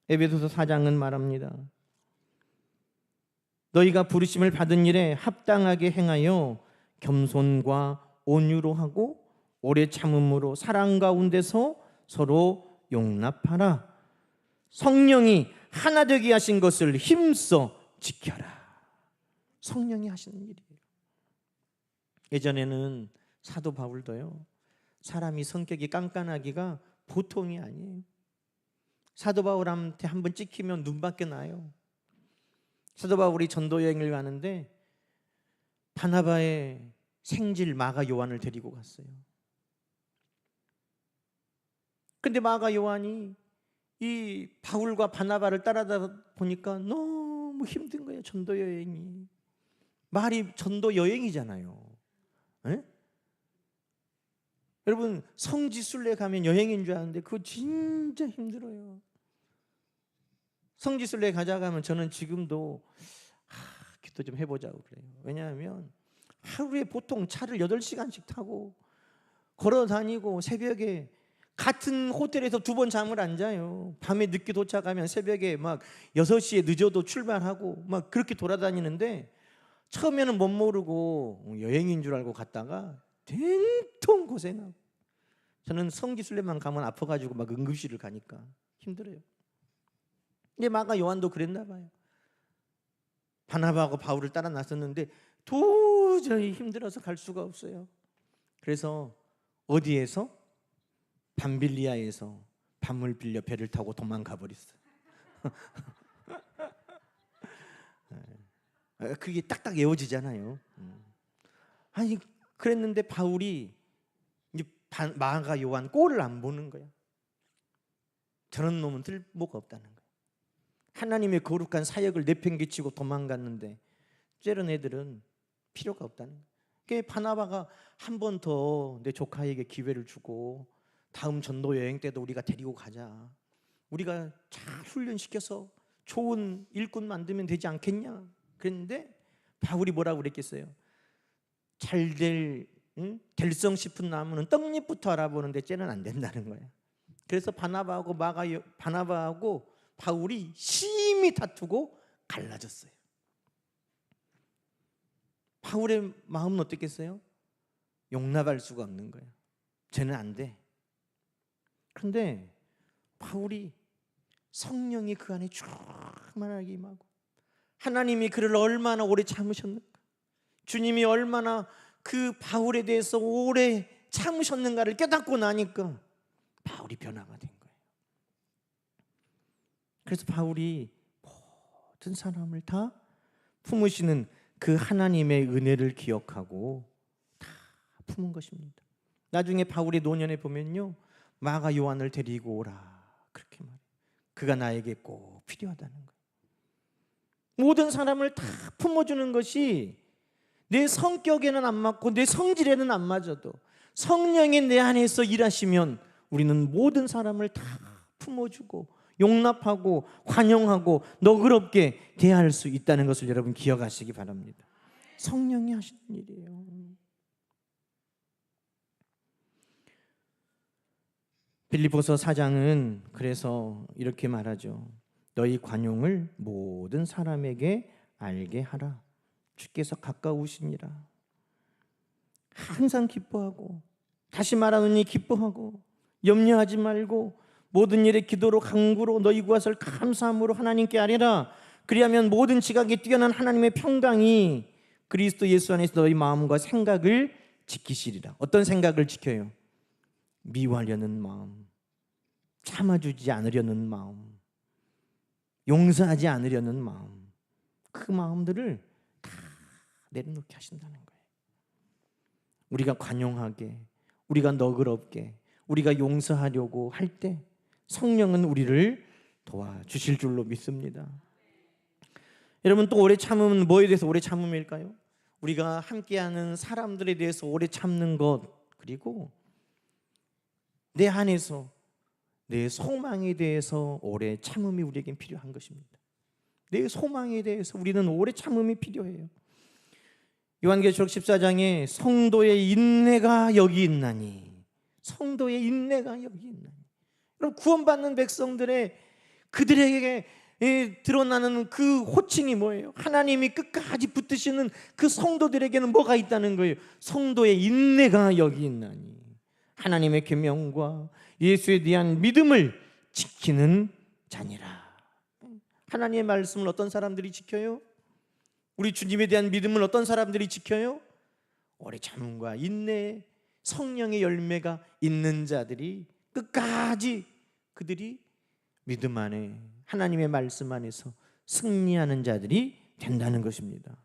에베소서 4장은 말합니다. 너희가 부르심을 받은 일에 합당하게 행하여 겸손과 온유로 하고 오래 참음으로 사랑 가운데서 서로 용납하라. 성령이 하나 되게 하신 것을 힘써 지켜라. 성령이 하시는 일이에요. 예전에는 사도 바울도요, 사람이 성격이 깐깐하기가 보통이 아니에요. 사도 바울한테 한번 찍히면 눈밖에 나요. 사도 바울이 전도 여행을 가는데 바나바의 생질 마가 요한을 데리고 갔어요. 근데 마가 요한이 이 바울과 바나바를 따라다 보니까 너무 힘든 거예요. 전도 여행이. 말이 전도 여행이잖아요. 에? 여러분 성지순례 가면 여행인 줄 아는데 그거 진짜 힘들어요. 성지순례 가자고 하면 저는 지금도 기도 좀 해보자고 그래요. 왜냐하면 하루에 보통 차를 8시간씩 타고 걸어 다니고 새벽에 같은 호텔에서 2번 잠을 안 자요. 밤에 늦게 도착하면 새벽에 막 6시에 늦어도 출발하고 막 그렇게 돌아다니는데 처음에는 못 모르고 여행인 줄 알고 갔다가 된통 고생하고, 저는 성지순례만 가면 아파가지고 막 응급실을 가니까 힘들어요. 근데 마가 요한도 그랬나 봐요. 바나바하고 바울을 따라 나섰는데 도저히 힘들어서 갈 수가 없어요. 그래서 어디에서? 밤빌리아에서 밤을 빌려 배를 타고 도망가 버렸어요. 그게 딱딱 외워지잖아요. 아니 그랬는데 바울이 이제 마가 요한 꼴을 안 보는 거야. 저런 놈은 들모가 없다는 거야. 하나님의 거룩한 사역을 내팽개치고 도망갔는데 저런 애들은 필요가 없다는 거야. 그러니까 바나바가 한 번 더 내 조카에게 기회를 주고 다음 전도 여행 때도 우리가 데리고 가자. 우리가 잘 훈련시켜서 좋은 일꾼 만들면 되지 않겠냐. 그랬는데 바울이 뭐라고 그랬겠어요? 잘 될성 싶은 나무는 떡잎부터 알아보는데 쟤는 안 된다는 거야. 그래서 바나바하고 바울이 심히 다투고 갈라졌어요. 바울의 마음은 어땠겠어요? 용납할 수가 없는 거예요. 쟤는 안 돼. 그런데 바울이 성령이 그 안에 충만하게 임하고 하나님이 그를 얼마나 오래 참으셨는가, 주님이 얼마나 그 바울에 대해서 오래 참으셨는가를 깨닫고 나니까 바울이 변화가 된 거예요. 그래서 바울이 모든 사람을 다 품으시는 그 하나님의 은혜를 기억하고 다 품은 것입니다. 나중에 바울의 노년에 보면요, 마가 요한을 데리고 오라 그렇게 말해요. 그가 나에게 꼭 필요하다는 거예요. 모든 사람을 다 품어주는 것이 내 성격에는 안 맞고 내 성질에는 안 맞아도 성령이 내 안에서 일하시면 우리는 모든 사람을 다 품어주고 용납하고 환영하고 너그럽게 대할 수 있다는 것을 여러분 기억하시기 바랍니다. 성령이 하시는 일이에요. 빌립보서 4장은 그래서 이렇게 말하죠. 너희 관용을 모든 사람에게 알게 하라. 주께서 가까우시니라. 항상 기뻐하고, 다시 말하노니 기뻐하고, 염려하지 말고 모든 일에 기도로 간구로 너희 구하를 감사함으로 하나님께 아뢰라. 그리하면 모든 지각에 뛰어난 하나님의 평강이 그리스도 예수 안에서 너희 마음과 생각을 지키시리라. 어떤 생각을 지켜요? 미워하려는 마음, 참아주지 않으려는 마음, 용서하지 않으려는 마음, 그 마음들을 다 내려놓게 하신다는 거예요. 우리가 관용하게, 우리가 너그럽게, 우리가 용서하려고 할 때 성령은 우리를 도와주실 줄로 믿습니다. 여러분, 또 오래 참음은 뭐에 대해서 오래 참음일까요? 우리가 함께하는 사람들에 대해서 오래 참는 것, 그리고 내 안에서 내 소망에 대해서 오래 참음이 우리에겐 필요한 것입니다. 내 소망에 대해서 우리는 오래 참음이 필요해요. 요한계시록 14장에 성도의 인내가 여기 있나니, 성도의 인내가 여기 있나니. 그럼 구원받는 백성들의 그들에게 드러나는 그 호칭이 뭐예요? 하나님이 끝까지 붙드시는 그 성도들에게는 뭐가 있다는 거예요? 성도의 인내가 여기 있나니, 하나님의 계명과 예수에 대한 믿음을 지키는 자니라. 하나님의 말씀을 어떤 사람들이 지켜요? 우리 주님에 대한 믿음을 어떤 사람들이 지켜요? 오래 참음과 인내, 성령의 열매가 있는 자들이 끝까지 그들이 믿음 안에, 하나님의 말씀 안에서 승리하는 자들이 된다는 것입니다.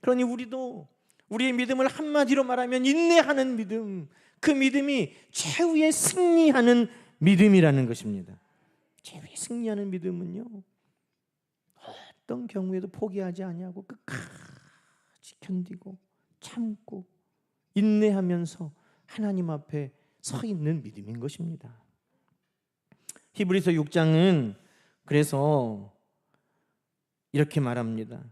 그러니 우리도 우리의 믿음을 한마디로 말하면 인내하는 믿음, 그 믿음이 최후의 승리하는 믿음이라는 것입니다. 최후의 승리하는 믿음은요, 어떤 경우에도 포기하지 아니하고 끝까지 견디고 참고 인내하면서 하나님 앞에 서 있는 믿음인 것입니다. 히브리서 6장은 그래서 이렇게 말합니다.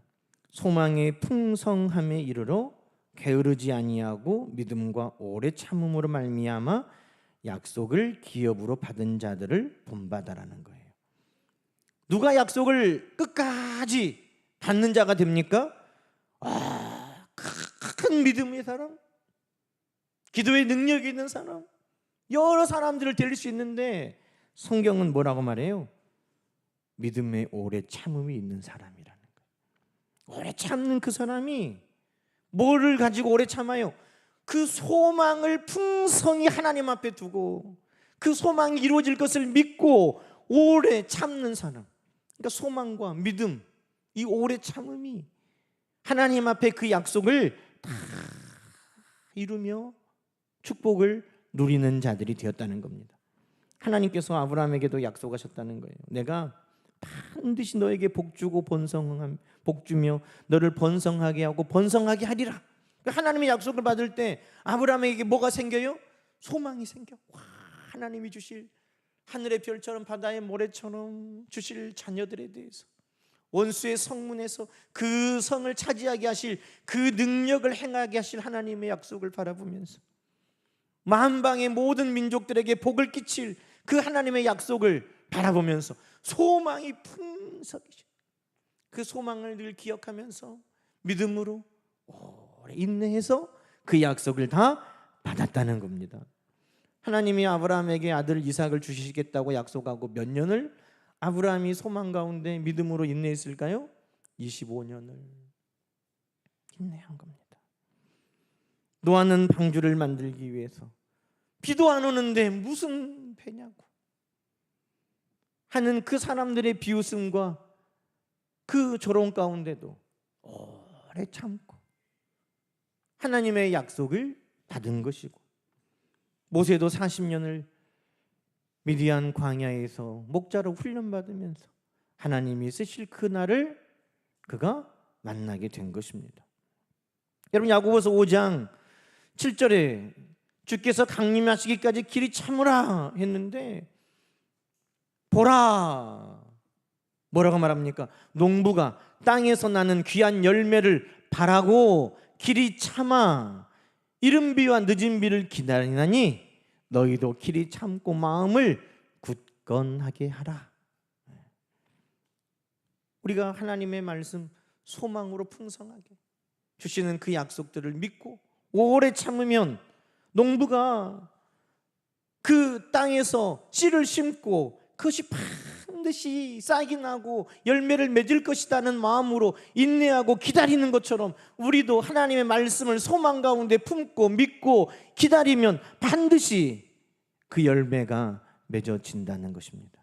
소망의 풍성함에 이르러 게으르지 아니하고 믿음과 오래 참음으로 말미암아 약속을 기업으로 받은 자들을 본받아라는 거예요. 누가 약속을 끝까지 받는 자가 됩니까? 큰 믿음의 사람, 기도의 능력이 있는 사람, 여러 사람들을 데릴 수 있는데 성경은 뭐라고 말해요? 믿음에 오래 참음이 있는 사람이라는 거예요. 오래 참는 그 사람이 뭐를 가지고 오래 참아요? 그 소망을 풍성히 하나님 앞에 두고 그 소망이 이루어질 것을 믿고 오래 참는 사람. 그러니까 소망과 믿음, 이 오래 참음이 하나님 앞에 그 약속을 다 이루며 축복을 누리는 자들이 되었다는 겁니다. 하나님께서 아브라함에게도 약속하셨다는 거예요. 내가 반드시 너에게 복주고 복주며 너를 번성하게 하고 번성하게 하리라. 하나님의 약속을 받을 때 아브라함에게 뭐가 생겨요? 소망이 생겨. 하나님이 주실 하늘의 별처럼 바다의 모래처럼 주실 자녀들에 대해서, 원수의 성문에서 그 성을 차지하게 하실, 그 능력을 행하게 하실 하나님의 약속을 바라보면서 만방의 모든 민족들에게 복을 끼칠 그 하나님의 약속을 바라보면서 소망이 풍성이죠. 그 소망을 늘 기억하면서 믿음으로 오래 인내해서 그 약속을 다 받았다는 겁니다. 하나님이 아브라함에게 아들 이삭을 주시겠다고 약속하고 몇 년을 아브라함이 소망 가운데 믿음으로 인내했을까요? 25년을 인내한 겁니다. 노아는 방주를 만들기 위해서 비도 안 오는데 무슨 배냐고 하는 그 사람들의 비웃음과 그 조롱 가운데도 오래 참고 하나님의 약속을 받은 것이고, 모세도 40년을 미디안 광야에서 목자로 훈련받으면서 하나님이 쓰실 그날을 그가 만나게 된 것입니다. 여러분, 야고보서 5장 7절에 주께서 강림하시기까지 길이 참으라 했는데, 보라, 뭐라고 말합니까? 농부가 땅에서 나는 귀한 열매를 바라고 길이 참아 이른 비와 늦은 비를 기다리나니 너희도 길이 참고 마음을 굳건하게 하라. 우리가 하나님의 말씀 소망으로 풍성하게 주시는 그 약속들을 믿고 오래 참으면 농부가 그 땅에서 씨를 심고 그것이 반드시 싹이 나고 열매를 맺을 것이라는 마음으로 인내하고 기다리는 것처럼 우리도 하나님의 말씀을 소망 가운데 품고 믿고 기다리면 반드시 그 열매가 맺어진다는 것입니다.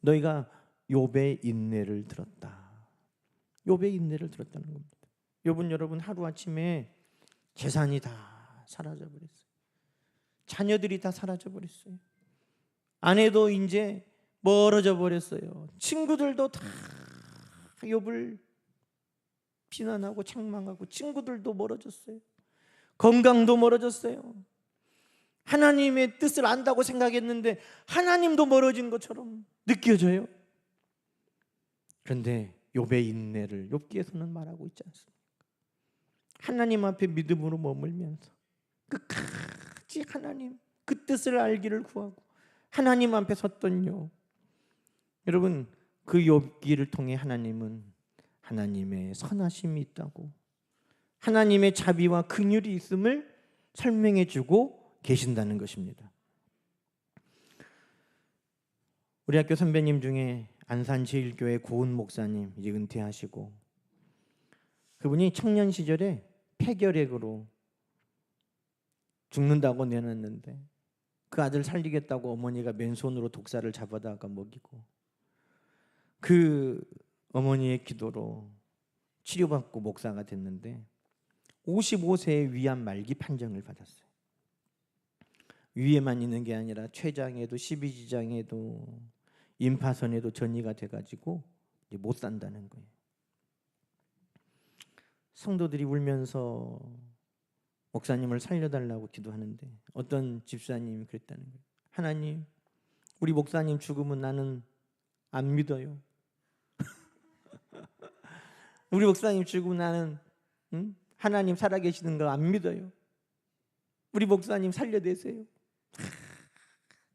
너희가 욥의 인내를 들었다. 욥의 인내를 들었다는 겁니다. 욥은 여러분 하루아침에 재산이 다 사라져버렸어요. 자녀들이 다 사라져버렸어요. 아내도 이제 멀어져 버렸어요. 친구들도 다 욥을 비난하고 책망하고, 친구들도 멀어졌어요. 건강도 멀어졌어요. 하나님의 뜻을 안다고 생각했는데 하나님도 멀어진 것처럼 느껴져요. 그런데 욥의 인내를 욥기에서는 말하고 있지 않습니까? 하나님 앞에 믿음으로 머물면서 끝까지 하나님 그 뜻을 알기를 구하고 하나님 앞에 섰던 욥. 여러분, 그 욥기를 통해 하나님은 하나님의 선하심이 있다고, 하나님의 자비와 긍휼이 있음을 설명해 주고 계신다는 것입니다. 우리 학교 선배님 중에 안산제일교회 고은 목사님, 이제 은퇴하시고, 그분이 청년 시절에 폐결핵으로 죽는다고 내놨는데 그 아들 살리겠다고 어머니가 맨손으로 독사를 잡아다가 먹이고, 그 어머니의 기도로 치료받고 목사가 됐는데 55세에 위암 말기 판정을 받았어요. 위에만 있는 게 아니라 췌장에도, 십이지장에도, 임파선에도 전이가 돼가지고 이제 못 산다는 거예요. 성도들이 울면서 목사님을 살려달라고 기도하는데 어떤 집사님이 그랬다는 거예요. 하나님, 우리 목사님 죽으면 나는 안 믿어요. 우리 목사님 죽으면 나는 하나님 살아계시는 거 안 믿어요. 우리 목사님 살려내세요.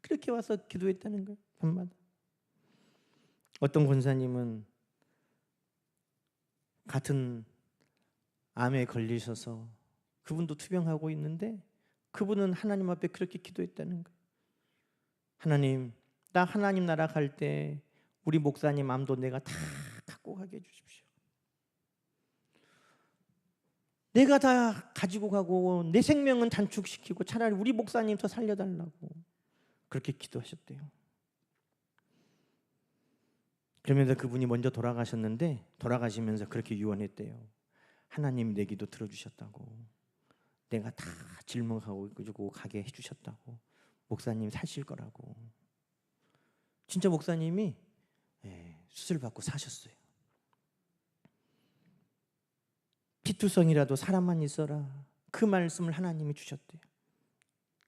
그렇게 와서 기도했다는 거예요. 밤마다. 어떤 권사님은 같은 암에 걸리셔서 그분도 투병하고 있는데 그분은 하나님 앞에 그렇게 기도했다는 거예요. 하나님, 나 하나님 나라 갈 때 우리 목사님 암도 내가 다 갖고 가게 해주십시오. 내가 다 가지고 가고 내 생명은 단축시키고 차라리 우리 목사님 더 살려달라고 그렇게 기도하셨대요. 그러면서 그분이 먼저 돌아가셨는데 돌아가시면서 그렇게 유언했대요. 하나님이 내 기도 들어주셨다고, 내가 다 짊어가고 가게 해주셨다고, 목사님 사실 거라고. 진짜 목사님이 수술 받고 사셨어요. 피투성이라도 사람만 있어라, 그 말씀을 하나님이 주셨대요.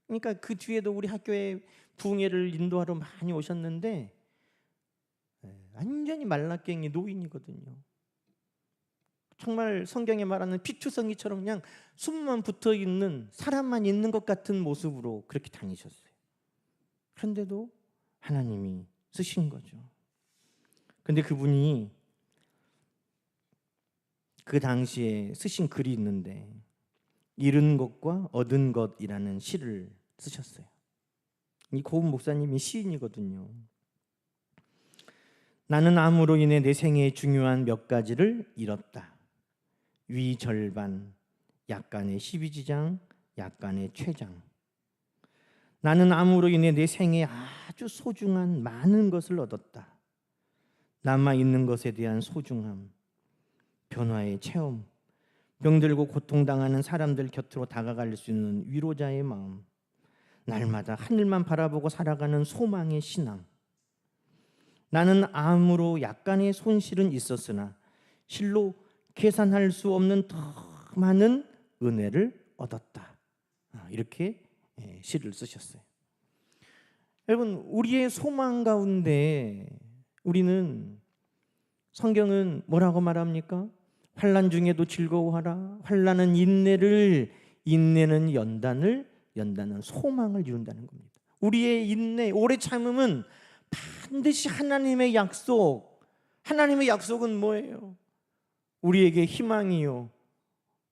그러니까 그 뒤에도 우리 학교에 부흥회를 인도하러 많이 오셨는데 완전히 말라깽이 노인이거든요. 정말 성경에 말하는 피투성이처럼 그냥 숨만 붙어있는, 사람만 있는 것 같은 모습으로 그렇게 다니셨어요. 그런데도 하나님이 쓰신 거죠. 그런데 그분이 그 당시에 쓰신 글이 있는데 잃은 것과 얻은 것이라는 시를 쓰셨어요. 이 고은 목사님이 시인이거든요. 나는 암으로 인해 내 생애의 중요한 몇 가지를 잃었다. 위 절반, 약간의 십이지장, 약간의 췌장. 나는 암으로 인해 내 생애에 아주 소중한 많은 것을 얻었다. 남아있는 것에 대한 소중함, 변화의 체험, 병들고 고통당하는 사람들 곁으로 다가갈 수 있는 위로자의 마음, 날마다 하늘만 바라보고 살아가는 소망의 신앙. 나는 암으로 약간의 손실은 있었으나 실로 계산할 수 없는 더 많은 은혜를 얻었다. 이렇게 시를 쓰셨어요. 여러분, 우리의 소망 가운데 우리는, 성경은 뭐라고 말합니까? 환난 중에도 즐거워하라. 환난은 인내를, 인내는 연단을, 연단은 소망을 이룬다는 겁니다. 우리의 인내, 오래 참음은 반드시 하나님의 약속. 하나님의 약속은 뭐예요? 우리에게 희망이요,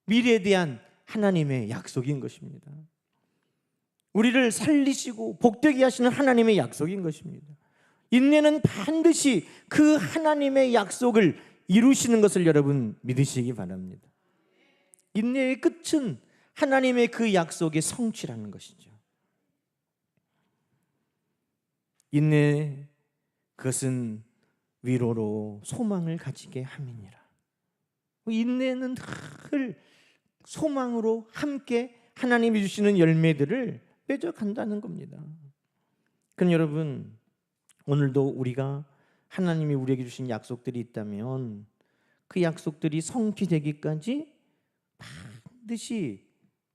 미래에 대한 하나님의 약속인 것입니다. 우리를 살리시고 복되게 하시는 하나님의 약속인 것입니다. 인내는 반드시 그 하나님의 약속을 이루시는 것을 여러분 믿으시기 바랍니다. 인내의 끝은 하나님의 그 약속의 성취라는 것이죠. 인내, 그것은 위로로 소망을 가지게 함이니라. 인내는 늘 소망으로 함께 하나님이 주시는 열매들을 맺어간다는 겁니다. 그럼 여러분, 오늘도 우리가 하나님이 우리에게 주신 약속들이 있다면 그 약속들이 성취되기까지 반드시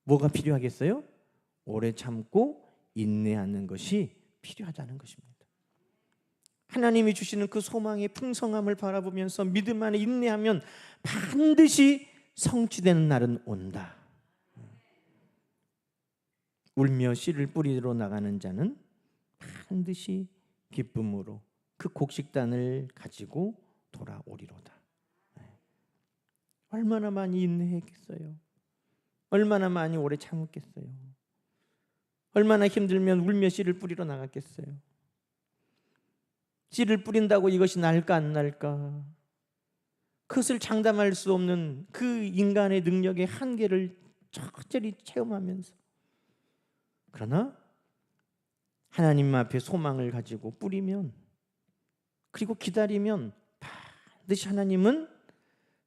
뭐가 필요하겠어요? 오래 참고 인내하는 것이 필요하다는 것입니다. 하나님이 주시는 그 소망의 풍성함을 바라보면서 믿음 안에 인내하면 반드시 성취되는 날은 온다. 울며 씨를 뿌리러 나가는 자는 반드시 기쁨으로 그 곡식단을 가지고 돌아오리로다. 얼마나 많이 인내했겠어요? 얼마나 많이 오래 참았겠어요? 얼마나 힘들면 울며 씨를 뿌리러 나갔겠어요? 씨를 뿌린다고 이것이 날까 안 날까? 그것을 장담할 수 없는 그 인간의 능력의 한계를 적절히 체험하면서, 그러나 하나님 앞에 소망을 가지고 뿌리면, 그리고 기다리면 반드시 하나님은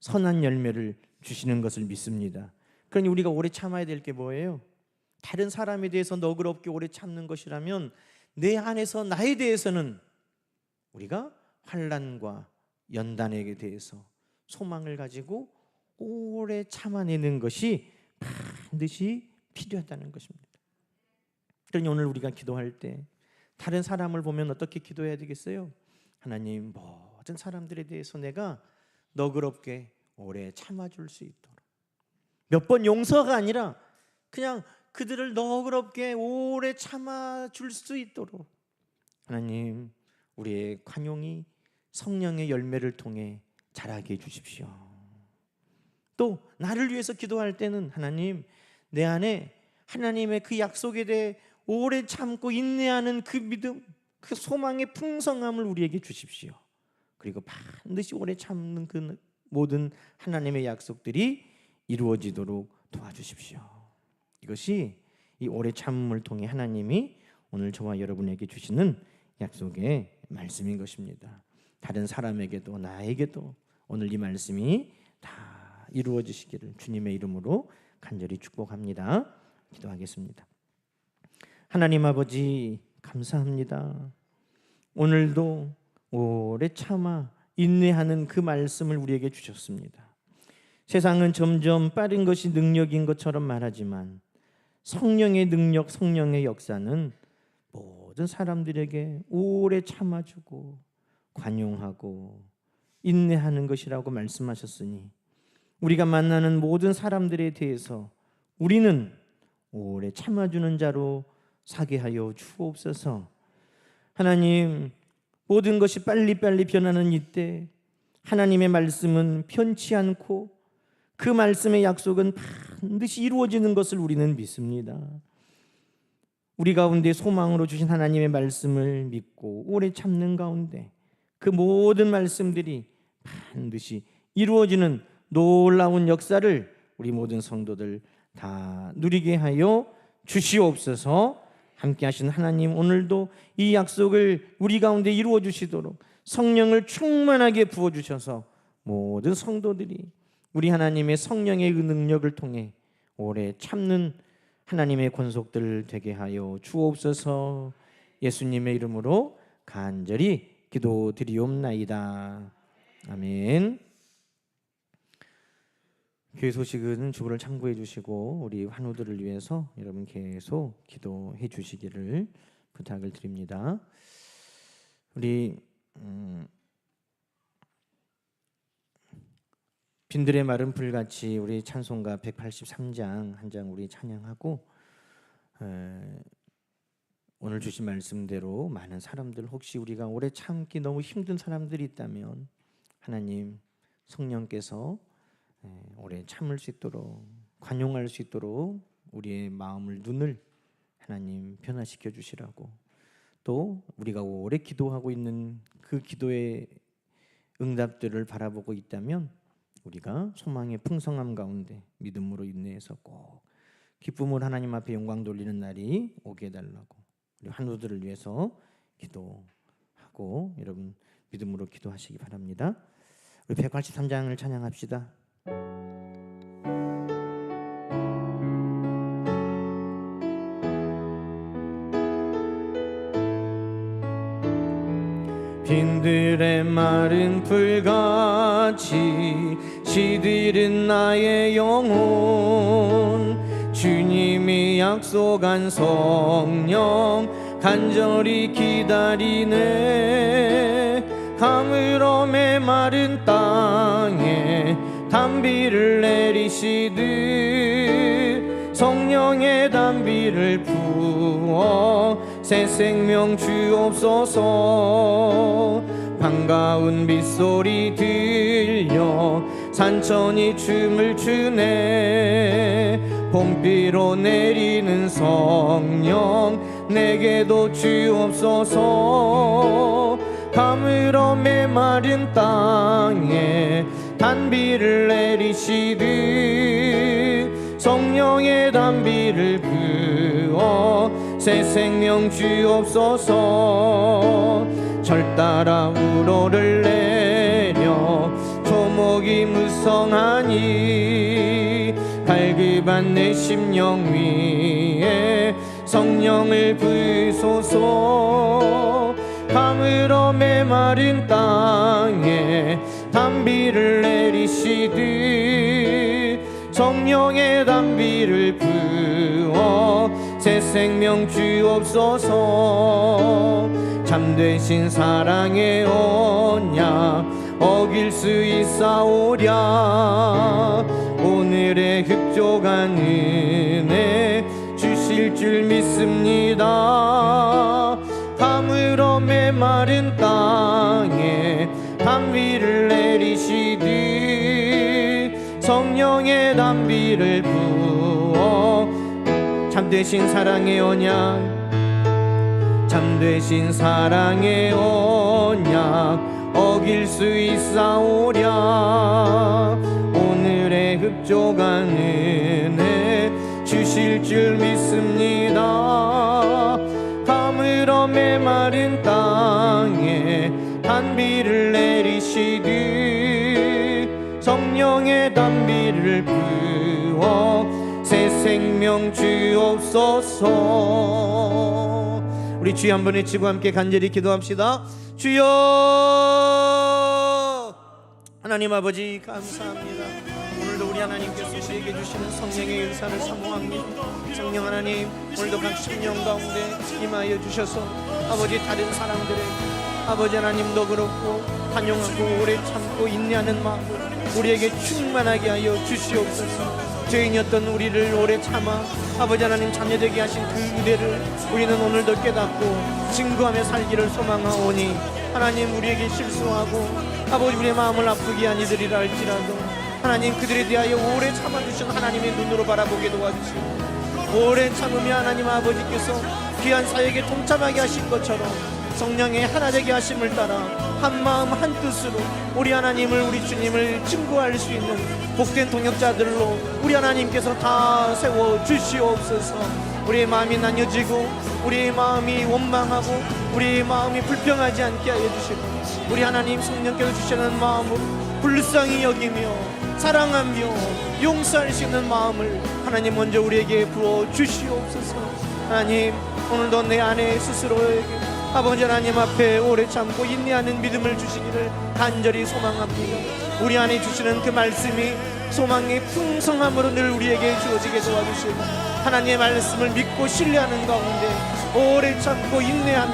선한 열매를 주시는 것을 믿습니다. 그러니 우리가 오래 참아야 될 게 뭐예요? 다른 사람에 대해서 너그럽게 오래 참는 것이라면 내 안에서 나에 대해서는 우리가 환난과 연단에 대해서 소망을 가지고 오래 참아내는 것이 반드시 필요하다는 것입니다. 그러니 오늘 우리가 기도할 때 다른 사람을 보면 어떻게 기도해야 되겠어요? 하나님, 모든 사람들에 대해서 내가 너그럽게 오래 참아줄 수 있도록, 몇 번 용서가 아니라 그냥 그들을 너그럽게 오래 참아줄 수 있도록 하나님, 우리의 관용이 성령의 열매를 통해 자라게 해주십시오. 또 나를 위해서 기도할 때는 하나님, 내 안에 하나님의 그 약속에 대해 오래 참고 인내하는 그 믿음, 그 소망의 풍성함을 우리에게 주십시오. 그리고 반드시 오래 참는 그 모든 하나님의 약속들이 이루어지도록 도와주십시오. 이것이 이 오래 참음을 통해 하나님이 오늘 저와 여러분에게 주시는 약속의 말씀인 것입니다. 다른 사람에게도 나에게도 오늘 이 말씀이 다 이루어지시기를 주님의 이름으로 간절히 축복합니다. 기도하겠습니다. 하나님 아버지, 감사합니다. 오늘도 오래 참아 인내하는 그 말씀을 우리에게 주셨습니다. 세상은 점점 빠른 것이 능력인 것처럼 말하지만 성령의 능력, 성령의 역사는 모든 사람들에게 오래 참아주고 관용하고 인내하는 것이라고 말씀하셨으니 우리가 만나는 모든 사람들에 대해서 우리는 오래 참아주는 자로 사게 하여 주옵소서. 하나님, 모든 것이 빨리빨리 변하는 이때 하나님의 말씀은 편치 않고 그 말씀의 약속은 반드시 이루어지는 것을 우리는 믿습니다. 우리 가운데 소망으로 주신 하나님의 말씀을 믿고 오래 참는 가운데 그 모든 말씀들이 반드시 이루어지는 놀라운 역사를 우리 모든 성도들 다 누리게 하여 주시옵소서. 함께 하신 하나님, 오늘도 이 약속을 우리 가운데 이루어 주시도록 성령을 충만하게 부어 주셔서 모든 성도들이 우리 하나님의 성령의 그 능력을 통해 오래 참는 하나님의 권속들 되게 하여 주옵소서. 예수님의 이름으로 간절히 기도드리옵나이다. 아멘. 교회 소식은 주보를 참고해 주시고 우리 환우들을 위해서 여러분 계속 기도해 주시기를 부탁을 드립니다. 우리 빈들의 마른 불같이 우리 찬송가 183장 한 장 우리 찬양하고 오늘 주신 말씀대로 많은 사람들, 혹시 우리가 오래 참기 너무 힘든 사람들이 있다면 하나님 성령께서 오래 참을 수 있도록, 관용할 수 있도록 우리의 마음을, 눈을 하나님 변화시켜 주시라고, 또 우리가 오래 기도하고 있는 그 기도의 응답들을 바라보고 있다면 우리가 소망의 풍성함 가운데 믿음으로 인내해서 꼭 기쁨으로 하나님 앞에 영광 돌리는 날이 오게 해달라고 우리 환우들을 위해서 기도하고 여러분 믿음으로 기도하시기 바랍니다. 우리 183장을 찬양합시다. 빈들의 마른 풀같이 시들은 나의 영혼, 주님이 약속한 성령 간절히 기다리네. 가물어 메마른 땅에 단비를 내리시듯 성령의 단비를 부어 새 생명 주옵소서. 반가운 빗소리 들려 산천이 춤을 추네. 봄비로 내리는 성령 내게도 주옵소서. 가물어 메마른 땅에 단비를 내리시듯 성령의 단비를 부어 새 생명 주옵소서. 절 따라 우러를 내려 초목이 무성하니 갈급한 내 심령 위에 성령을 부으소서. 가물어 메마른 땅에 단비를 내리시듯 성령의 단비를 부어 새 생명 주옵소서. 참되신 사랑의 언약 어길 수 있사오랴. 오늘의 흡족한 은혜 주실 줄 믿습니다. 가물어 메마른 땅에 단비를 내리시듯 성령의 단비를 부어 참되신 사랑의 언약, 참되신 사랑의 언약 어길 수 있사오랴. 오늘의 흡족한 은혜 주실 줄 믿습니다. 가물어 메마른 땅에 단비를 내리시듯 성령의 단비를 부어 새 생명 주옵소서. 우리 주여 한번 외치고 함께 간절히 기도합시다. 주여, 하나님 아버지 감사합니다. 오늘도 우리 하나님께서 우리에게 주시는 성령의 은사를 사모합니다. 성령 하나님, 오늘도 각 심령 가운데 임하여 주셔서 아버지 다른 사람들에게 아버지 하나님도 그렇고 환영하고 오래 참고 인내하는 마음을 우리에게 충만하게 하여 주시옵소서. 죄인이었던 우리를 오래 참아 아버지 하나님 자녀되게 하신 그 은혜를 우리는 오늘도 깨닫고 증거하며 살기를 소망하오니 하나님, 우리에게 실수하고 아버지 우리의 마음을 아프게 한 이들이라 할지라도 하나님, 그들에 대하여 오래 참아주신 하나님의 눈으로 바라보게 도와주시고 오래 참으며 하나님 아버지께서 귀한 사역에 동참하게 하신 것처럼 성령의 하나 되게 하심을 따라 한 마음 한 뜻으로 우리 하나님을, 우리 주님을 증거할 수 있는 복된 동역자들로 우리 하나님께서 다 세워 주시옵소서. 우리의 마음이 나뉘어지고 우리의 마음이 원망하고 우리의 마음이 불평하지 않게 하여 주시고 우리 하나님 성령께서 주시는 마음을 불쌍히 여기며 사랑하며 용서할 수 있는 마음을 하나님 먼저 우리에게 부어 주시옵소서. 하나님, 오늘도 내 아내 스스로에게 아버지 하나님 앞에 오래 참고 인내하는 믿음을 주시기를 간절히 소망합니다. 우리 안에 주시는 그 말씀이 소망의 풍성함으로 늘 우리에게 주어지게 도와주시고 하나님의 말씀을 믿고 신뢰하는 가운데 오래 참고 인내하며